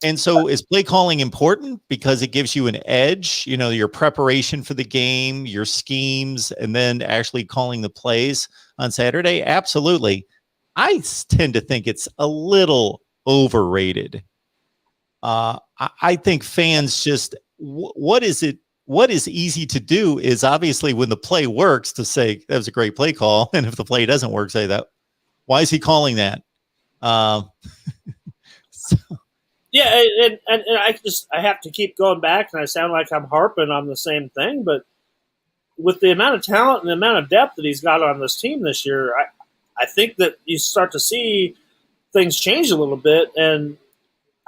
[SPEAKER 1] And so is play calling important because it gives you an edge, your preparation for the game, your schemes, and then actually calling the plays on Saturday? Absolutely. I tend to think it's a little overrated. I think fans just, what is easy to do is obviously when the play works to say that was a great play call. And if the play doesn't work, say that. Why is he calling that?
[SPEAKER 2] Yeah. And I have to keep going back, and I sound like I'm harping on the same thing, but with the amount of talent and the amount of depth that he's got on this team this year, I think that you start to see things change a little bit. And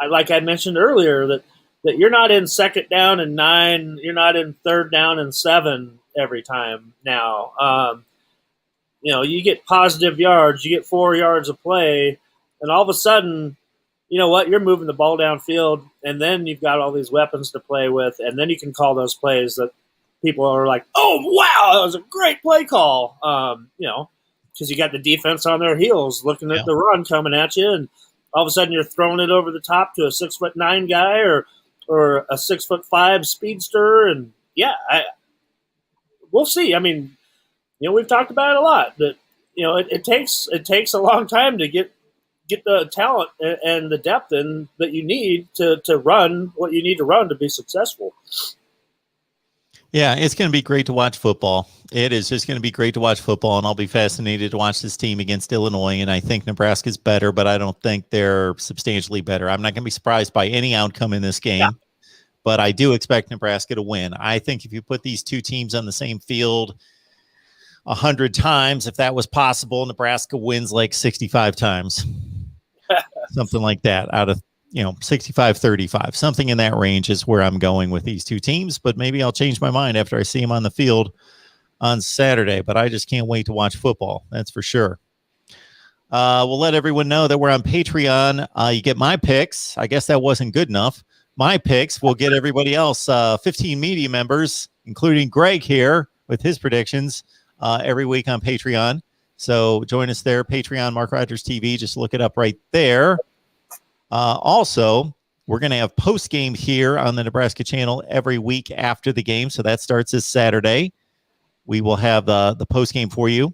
[SPEAKER 2] like I mentioned earlier, that you're not in 2nd down and 9, you're not in 3rd down and 7 every time now. You get positive yards, you get 4 yards of play, and all of a sudden, you know what, you're moving the ball downfield, and then you've got all these weapons to play with, and then you can call those plays that people are like, oh, wow, that was a great play call. Because you got the defense on their heels looking at the run coming at you, and all of a sudden you're throwing it over the top to a 6'9" guy or a 6'5" speedster, and we'll see. I mean, we've talked about it a lot, that it takes a long time to get the talent and the depth in that you need to run what you need to run to be successful.
[SPEAKER 1] Yeah, it's going to be great to watch football. It is just going to be great to watch football, and I'll be fascinated to watch this team against Illinois. And I think Nebraska's better, but I don't think they're substantially better. I'm not going to be surprised by any outcome in this game, but I do expect Nebraska to win. I think if you put these two teams on the same field 100 times, if that was possible, Nebraska wins like 65 times, something like that out of 65-35, something in that range is where I'm going with these two teams, but maybe I'll change my mind after I see them on the field on Saturday, but I just can't wait to watch football. That's for sure. We'll let everyone know that we're on Patreon. You get my picks. I guess that wasn't good enough. My picks will get everybody else, 15 media members, including Greg here with his predictions every week on Patreon. So join us there, Patreon, MarkRogersTV. Just look it up right there. Also, we're going to have post game here on the Nebraska channel every week after the game. So that starts this Saturday. We will have the post game for you.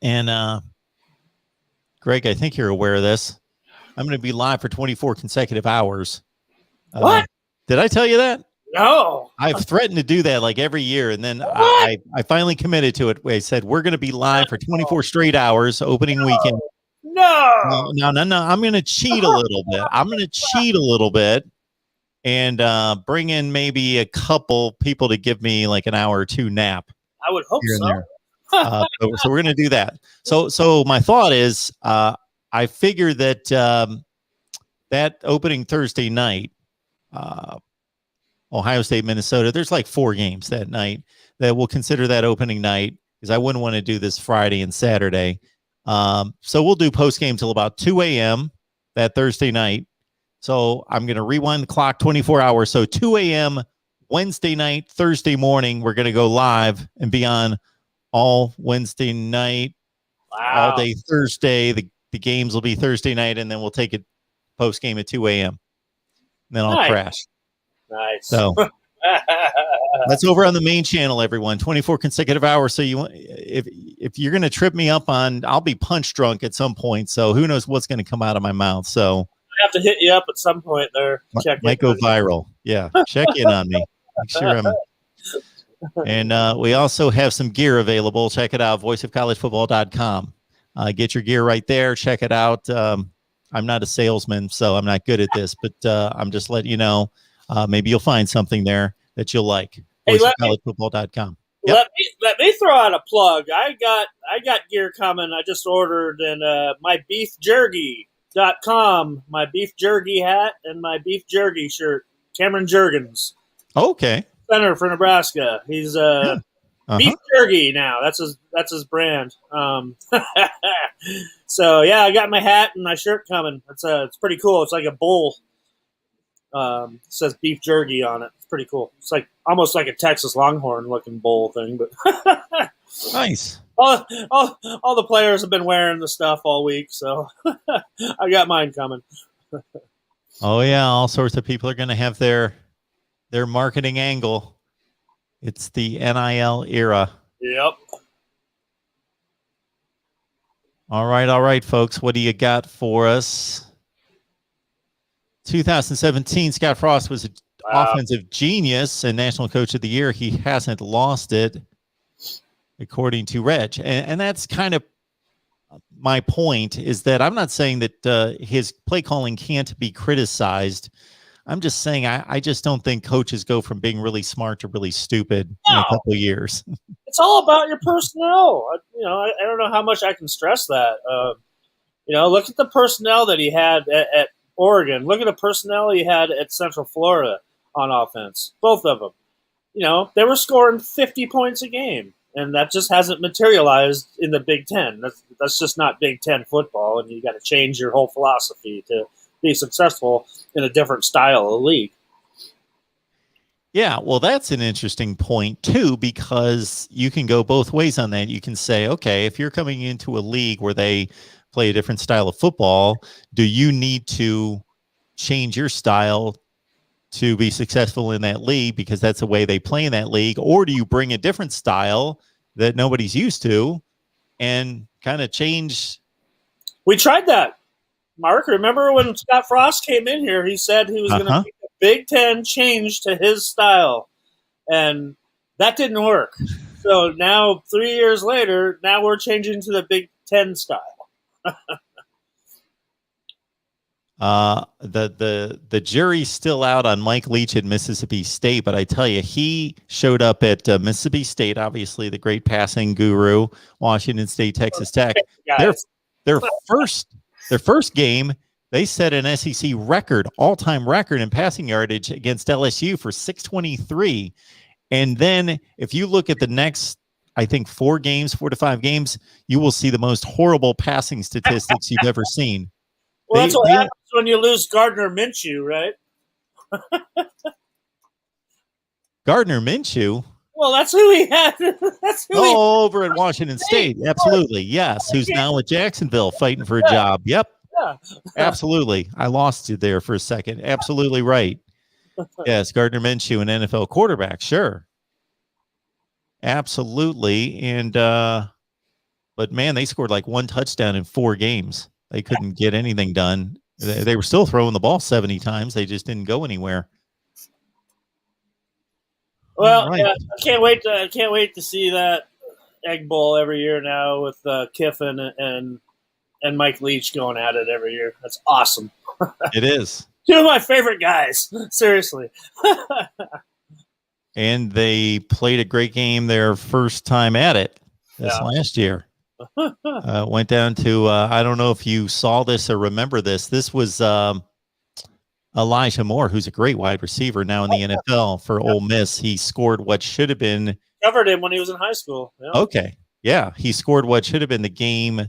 [SPEAKER 1] And Greg, I think you're aware of this. I'm going to be live for 24 consecutive hours.
[SPEAKER 2] What?
[SPEAKER 1] Did I tell you that?
[SPEAKER 2] No.
[SPEAKER 1] I've threatened to do that like every year. And then I finally committed to it. I said, we're going to be live for 24 straight hours opening weekend.
[SPEAKER 2] No.
[SPEAKER 1] I'm going to cheat a little bit. And bring in maybe a couple people to give me like an hour or two nap.
[SPEAKER 2] I would hope so.
[SPEAKER 1] So we're going to do that. So my thought is, I figure that that opening Thursday night, Ohio State, Minnesota, there's like 4 games that night that we'll consider that opening night, because I wouldn't want to do this Friday and Saturday. So we'll do post game till about 2 a.m. that Thursday night. So I'm going to rewind the clock 24 hours. So 2 a.m. Wednesday night, Thursday morning, we're going to go live and be on all Wednesday night, all day Thursday. The games will be Thursday night, and then we'll take it post game at 2 a.m. Then I'll crash.
[SPEAKER 2] Nice.
[SPEAKER 1] So that's over on the main channel, everyone. 24 consecutive hours. So if you're going to trip me up I'll be punch drunk at some point. So who knows what's going to come out of my mouth. So
[SPEAKER 2] I have to hit you up at some point there.
[SPEAKER 1] Might go viral. Yeah. Check in on me. Make sure and we also have some gear available. Check it out. voiceofcollegefootball.com. Get your gear right there. Check it out. I'm not a salesman, so I'm not good at this, but I'm just letting you know. Maybe you'll find something there that you'll like. voiceofcollegefootball.com. Yep.
[SPEAKER 2] Let me throw out a plug. I got gear coming. I just ordered mybeefjerky.com, my beef jerky hat and my beef jerky shirt. Cameron Jurgens.
[SPEAKER 1] Okay.
[SPEAKER 2] Center for Nebraska. He's beef jerky now. That's his brand. So yeah, I got my hat and my shirt coming. It's pretty cool. It's like a bowl. It says beef jerky on it. It's pretty cool. It's like almost like a Texas Longhorn looking bowl thing, but
[SPEAKER 1] nice.
[SPEAKER 2] All the players have been wearing the stuff all week, so I got mine coming.
[SPEAKER 1] Oh yeah, all sorts of people are going to have their marketing angle. It's the NIL era.
[SPEAKER 2] Yep.
[SPEAKER 1] All right, folks. What do you got for us? 2017, Scott Frost was an offensive genius and National Coach of the Year. He hasn't lost it, according to Reg. And that's kind of my point, is that I'm not saying that his play calling can't be criticized. I'm just saying I just don't think coaches go from being really smart to really stupid in a couple of years.
[SPEAKER 2] It's all about your personnel. I don't know how much I can stress that. Look at the personnel that he had at Oregon. Look at the personnel he had at Central Florida on offense. Both of them. They were scoring 50 points a game, and that just hasn't materialized in the Big Ten. That's just not Big Ten football, and you got to change your whole philosophy to be successful in a different style of league.
[SPEAKER 1] Yeah, well, that's an interesting point, too, because you can go both ways on that. You can say, okay, if you're coming into a league where they play a different style of football, do you need to change your style to be successful in that league because that's the way they play in that league? Or do you bring a different style that nobody's used to and kind of change.
[SPEAKER 2] We tried that, Mark. Remember when Scott Frost came in here? He said he was going to make a Big Ten change to his style, and that didn't work. So now, 3 years later, now we're changing to the Big Ten style.
[SPEAKER 1] The jury's still out on Mike Leach at Mississippi State, but I tell you, he showed up at Mississippi State, obviously the great passing guru, Washington State, Texas Tech. Their first game, they set an SEC record, all-time record in passing yardage against LSU for 623. And then if you look at the next, I think 4 to 5 games, you will see the most horrible passing statistics you've ever seen.
[SPEAKER 2] Well, that's what happens when you lose Gardner Minshew, right?
[SPEAKER 1] Gardner Minshew?
[SPEAKER 2] Well, that's who he had.
[SPEAKER 1] Over at Washington State. Absolutely. Yes. Who's now at Jacksonville fighting for a job. Yep.
[SPEAKER 2] Yeah.
[SPEAKER 1] Absolutely. I lost you there for a second. Absolutely right. Yes. Gardner Minshew, an NFL quarterback. Sure. Absolutely. And, but man, they scored like 1 touchdown in 4 games. They couldn't get anything done. They were still throwing the ball 70 times. They just didn't go anywhere.
[SPEAKER 2] Well, right. I can't wait to see that Egg Bowl every year now with Kiffin and Mike Leach going at it every year. That's awesome.
[SPEAKER 1] It is.
[SPEAKER 2] 2 of my favorite guys. Seriously.
[SPEAKER 1] And they played a great game their first time at it last year. Went down to I don't know if you saw this or remember this. This was Elijah Moore, who's a great wide receiver now in the NFL for Ole Miss. He scored what should have been
[SPEAKER 2] covered him when he was in high school. Yeah.
[SPEAKER 1] Okay, yeah, he scored what should have been the game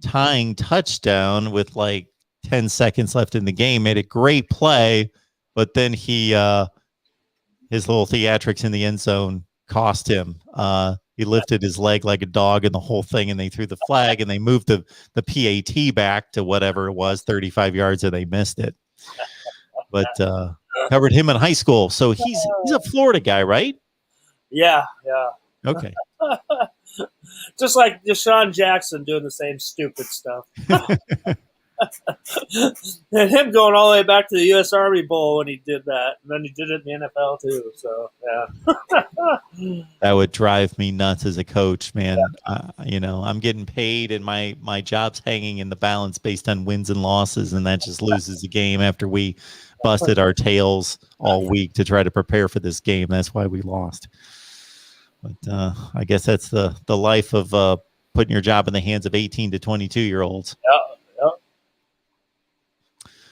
[SPEAKER 1] tying touchdown with like 10 seconds left in the game. Made a great play, but then he his little theatrics in the end zone cost him. He lifted his leg like a dog and the whole thing, and they threw the flag, and they moved the PAT back to whatever it was, 35 yards, and they missed it. But covered him in high school. So he's a Florida guy, right?
[SPEAKER 2] Yeah.
[SPEAKER 1] Okay.
[SPEAKER 2] Just like Deshaun Jackson doing the same stupid stuff. And him going all the way back to the U.S. Army Bowl when he did that. And then he did it in the NFL too. So, yeah.
[SPEAKER 1] That would drive me nuts as a coach, man. I'm getting paid and my job's hanging in the balance based on wins and losses, and that just loses the game after we busted our tails all week to try to prepare for this game. That's why we lost. But I guess that's the life of putting your job in the hands of 18 to 22-year-olds.
[SPEAKER 2] Yeah.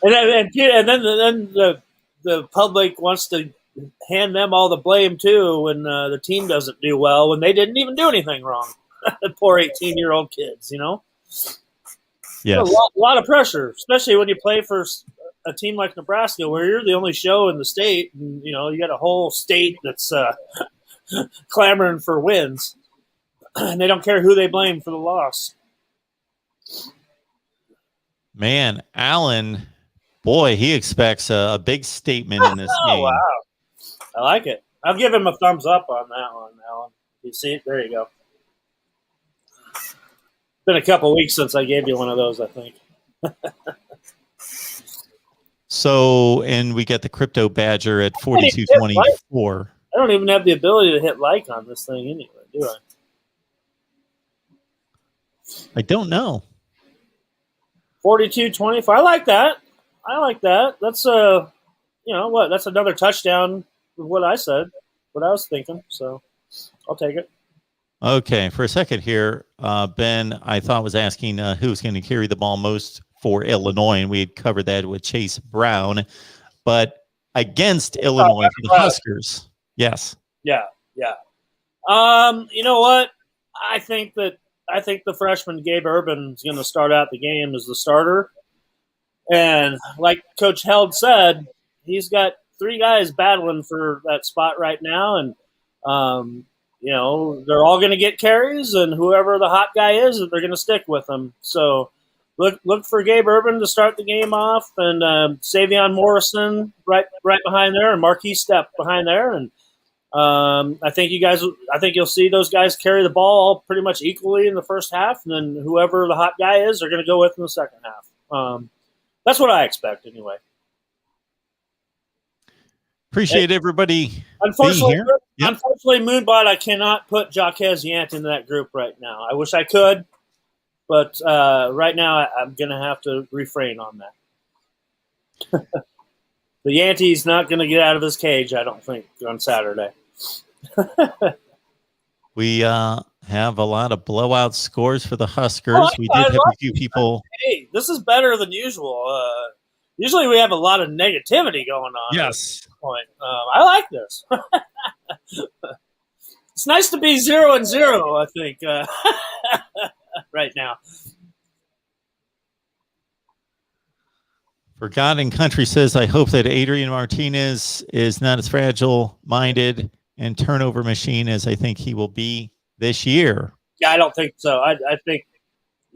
[SPEAKER 2] And then the public wants to hand them all the blame too when the team doesn't do well when they didn't even do anything wrong. The poor 18-year-old kids,
[SPEAKER 1] Yeah,
[SPEAKER 2] a lot of pressure, especially when you play for a team like Nebraska, where you're the only show in the state, and you got a whole state that's clamoring for wins, and they don't care who they blame for the loss.
[SPEAKER 1] Man, Allen. Boy, he expects a big statement in this game.
[SPEAKER 2] Wow. I like it. I'll give him a thumbs up on that one, Alan. You see it? There you go. It's been a couple weeks since I gave you one of those, I think.
[SPEAKER 3] So, and we get the Crypto Badger at 4224.
[SPEAKER 2] I don't even have the ability to hit like on this thing anyway, do I?
[SPEAKER 3] I don't know.
[SPEAKER 2] 42-25. I like that. That's that's another touchdown with what I said, what I was thinking. So I'll take it.
[SPEAKER 3] Okay, for a second here, Ben, I thought was asking who's going to carry the ball most for Illinois, and we had covered that with Chase Brown, but against Illinois for the Huskers, yes.
[SPEAKER 2] Yeah. You know what? I think the freshman Gabe Urban is going to start out the game as the starter. And like Coach Held said, he's got three guys battling for that spot right now. And, they're all going to get carries, and whoever the hot guy is, they're going to stick with him. So look for Gabe Urban to start the game off, and Savion Morrison right behind there, and Marquis Stepp behind there. And I think you'll see those guys carry the ball pretty much equally in the first half, and then whoever the hot guy is, they're going to go with in the second half. That's what I expect anyway.
[SPEAKER 3] Appreciate everybody
[SPEAKER 2] Unfortunately,
[SPEAKER 3] being here. Yep.
[SPEAKER 2] Unfortunately, Moonbot, I cannot put Jaquez Yant into that group right now. I wish I could, but right now I'm going to have to refrain on that. The Yantee's not going to get out of his cage, I don't think, on Saturday.
[SPEAKER 3] We have a lot of blowout scores for the Huskers. We did have a few people.
[SPEAKER 2] Hey, this is better than usual. Usually we have a lot of negativity going on.
[SPEAKER 3] Yes.
[SPEAKER 2] At this point. I like this. It's nice to be 0-0, I think, right now.
[SPEAKER 3] Forgotten Country says, I hope that Adrian Martinez is not as fragile-minded and turnover machine as I think he will be this year.
[SPEAKER 2] Yeah, I don't think so. I think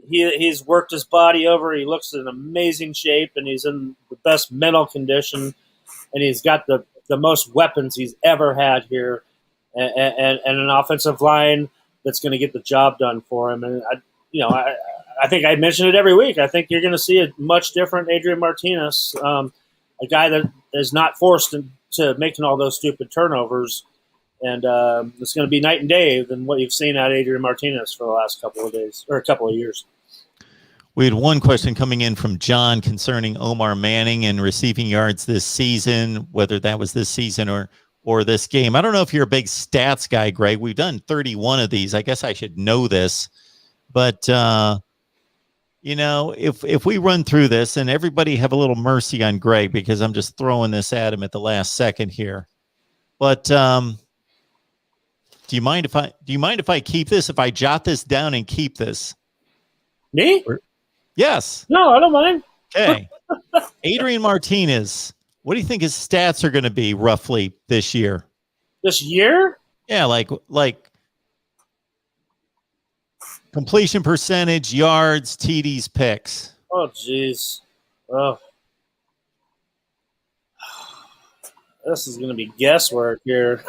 [SPEAKER 2] he's worked his body over. He looks in amazing shape, and he's in the best mental condition, and he's got the most weapons he's ever had here, and an offensive line that's going to get the job done for him. And I think I mention it every week. I think you're going to see a much different Adrian Martinez, a guy that is not forced into making all those stupid turnovers. And it's going to be night and day than what you've seen out of Adrian Martinez for the last couple of days or a couple of years.
[SPEAKER 3] We had one question coming in from John concerning Omar Manning and receiving yards this season, whether that was this season or this game. I don't know if you're a big stats guy, Greg. We've done 31 of these. I guess I should know this. But if we run through this, and everybody have a little mercy on Greg because I'm just throwing this at him at the last second here. But do you mind if I keep this? If I jot this down and keep this?
[SPEAKER 2] Me?
[SPEAKER 3] Yes.
[SPEAKER 2] No, I don't mind.
[SPEAKER 3] Okay. Adrian Martinez, what do you think his stats are going to be roughly this year?
[SPEAKER 2] This year?
[SPEAKER 3] Yeah, like completion percentage, yards, TDs, picks.
[SPEAKER 2] Oh, jeez. Oh. This is going to be guesswork here.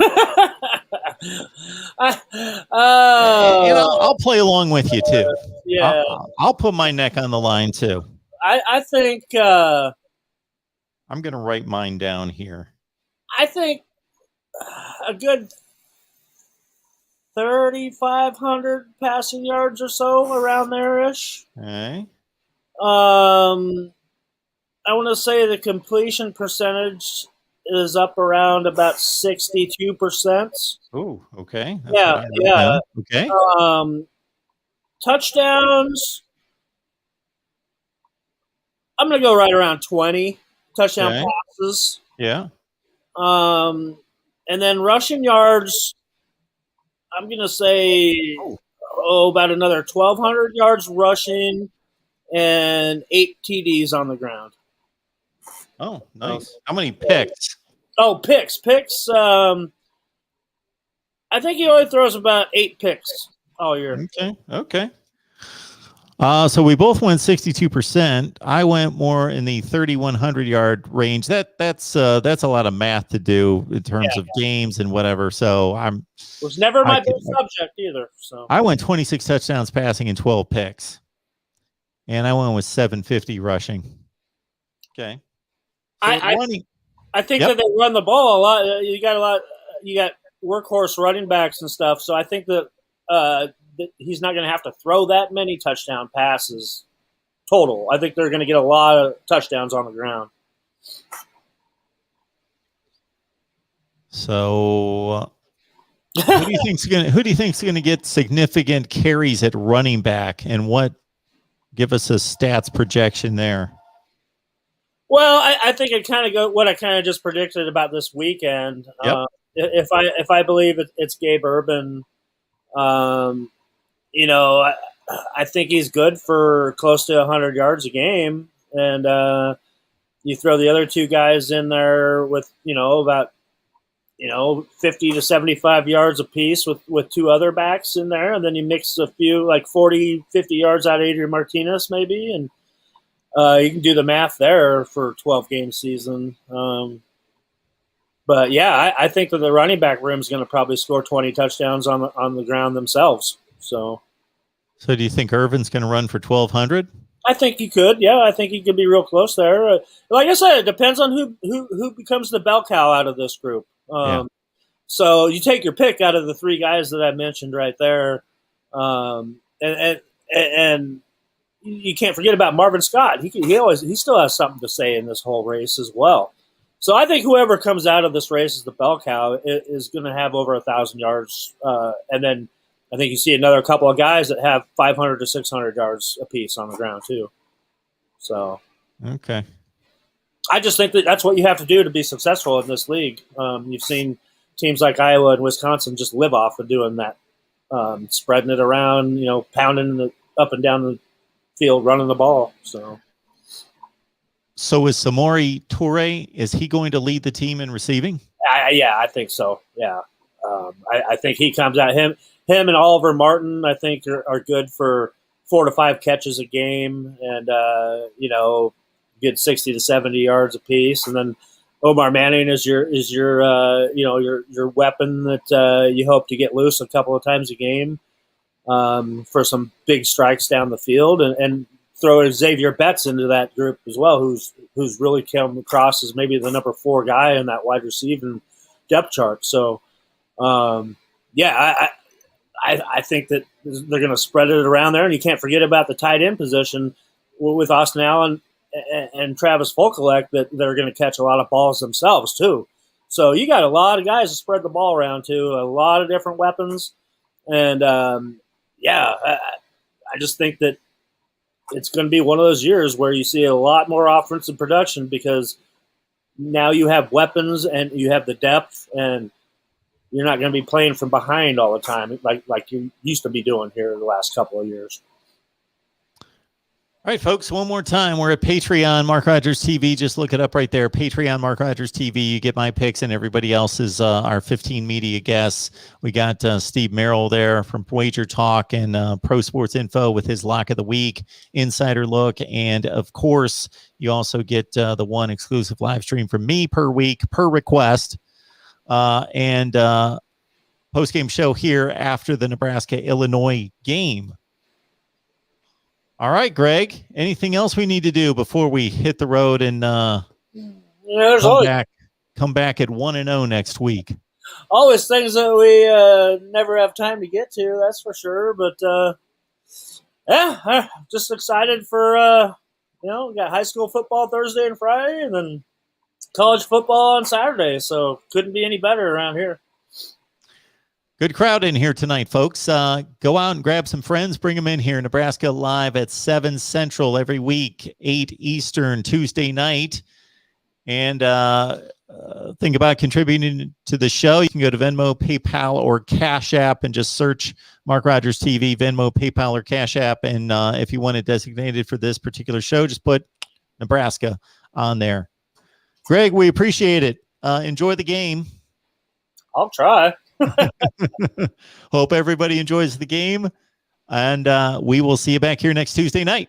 [SPEAKER 3] I'll play along with you, too.
[SPEAKER 2] Yeah.
[SPEAKER 3] I'll put my neck on the line, too.
[SPEAKER 2] I think
[SPEAKER 3] I'm going to write mine down here.
[SPEAKER 2] I think a good 3,500 passing yards or so, around there-ish.
[SPEAKER 3] Okay.
[SPEAKER 2] I want to say the completion percentage is up around about 62%.
[SPEAKER 3] Oh, okay.
[SPEAKER 2] Yeah.
[SPEAKER 3] Okay.
[SPEAKER 2] Touchdowns, I'm going to go right around 20 touchdown passes.
[SPEAKER 3] Yeah.
[SPEAKER 2] And then rushing yards, I'm going to say about another 1,200 yards rushing and 8 TDs on the ground.
[SPEAKER 3] Oh, nice. How many picks?
[SPEAKER 2] Oh, picks. I think he only throws about 8 picks all year.
[SPEAKER 3] Okay. So we both went 62%. I went more in the 3,100 yard range. That's a lot of math to do in terms of games and whatever. So it
[SPEAKER 2] was never my big subject either. So
[SPEAKER 3] I went 26 touchdowns passing and 12 picks, and I went with 750 rushing. Okay. So
[SPEAKER 2] I think that they run the ball a lot. You got workhorse running backs and stuff. So I think that he's not going to have to throw that many touchdown passes total. I think they're going to get a lot of touchdowns on the ground.
[SPEAKER 3] So who do you think's going to get significant carries at running back, and give us a stats projection there?
[SPEAKER 2] Well, I think it kind of go what I kind of just predicted about this weekend.
[SPEAKER 3] Yep.
[SPEAKER 2] If I believe it's Gabe Urban, I think he's good for close to 100 yards a game, and you throw the other two guys in there with about 50 to 75 yards apiece with two other backs in there, and then you mix a few like 40, 50 yards out of Adrian Martinez maybe, and you can do the math there for a 12-game season. But yeah, I think that the running back room is going to probably score 20 touchdowns on the ground themselves. So
[SPEAKER 3] do you think Irvin's going to run for 1,200?
[SPEAKER 2] I think he could. Yeah, I think he could be real close there. Like I said, it depends on who becomes the bell cow out of this group. So you take your pick out of the three guys that I mentioned right there, and you can't forget about Marvin Scott. He still has something to say in this whole race as well. So I think whoever comes out of this race as the bell cow is going to have over 1,000 yards, and then I think you see another couple of guys that have 500 to 600 yards apiece on the ground too. So
[SPEAKER 3] okay,
[SPEAKER 2] I just think that's what you have to do to be successful in this league. You've seen teams like Iowa and Wisconsin just live off of doing that, spreading it around, pounding up and down the field, running the ball.
[SPEAKER 3] So is Samori Toure, is he going to lead the team in receiving?
[SPEAKER 2] I think so. Yeah. I think he comes out. Him and Oliver Martin, I think, are good for 4 to 5 catches a game and, get 60 to 70 yards apiece. And then Omar Manning is your weapon that you hope to get loose a couple of times a game for some big strikes down the field, and throw Xavier Betts into that group as well, who's really come across as maybe the number 4 guy in that wide receiving depth chart. So, I think that they're going to spread it around there, and you can't forget about the tight end position with Austin Allen and Travis Folkelek that they're going to catch a lot of balls themselves too. So you got a lot of guys to spread the ball around to, a lot of different weapons, and I just think that it's going to be one of those years where you see a lot more offensive production because now you have weapons and you have the depth, and you're not going to be playing from behind all the time like you used to be doing here the last couple of years.
[SPEAKER 3] All right, folks, one more time. We're at Patreon, Mark Rogers TV. Just look it up right there. Patreon, Mark Rogers TV. You get my picks and everybody else's, our 15 media guests. We got Steve Merrill there from Wager Talk and Pro Sports Info with his Lock of the Week, Insider Look. And, of course, you also get the one exclusive live stream from me per week, per request. And post-game show here after the Nebraska-Illinois game. All right, Greg, anything else we need to do before we hit the road and come back at 1-0 next week?
[SPEAKER 2] Always things that we never have time to get to, that's for sure. But, just excited for, we got high school football Thursday and Friday, and then college football on Saturday. So couldn't be any better around here.
[SPEAKER 3] Good crowd in here tonight, folks. Go out and grab some friends. Bring them in here. Nebraska Live at 7 Central every week, 8 Eastern, Tuesday night. And think about contributing to the show. You can go to Venmo, PayPal, or Cash App and just search Mark Rogers TV, Venmo, PayPal, or Cash App. And if you want it designated for this particular show, just put Nebraska on there. Greg, we appreciate it. Enjoy the game.
[SPEAKER 2] I'll try.
[SPEAKER 3] Hope everybody enjoys the game, and we will see you back here next Tuesday night.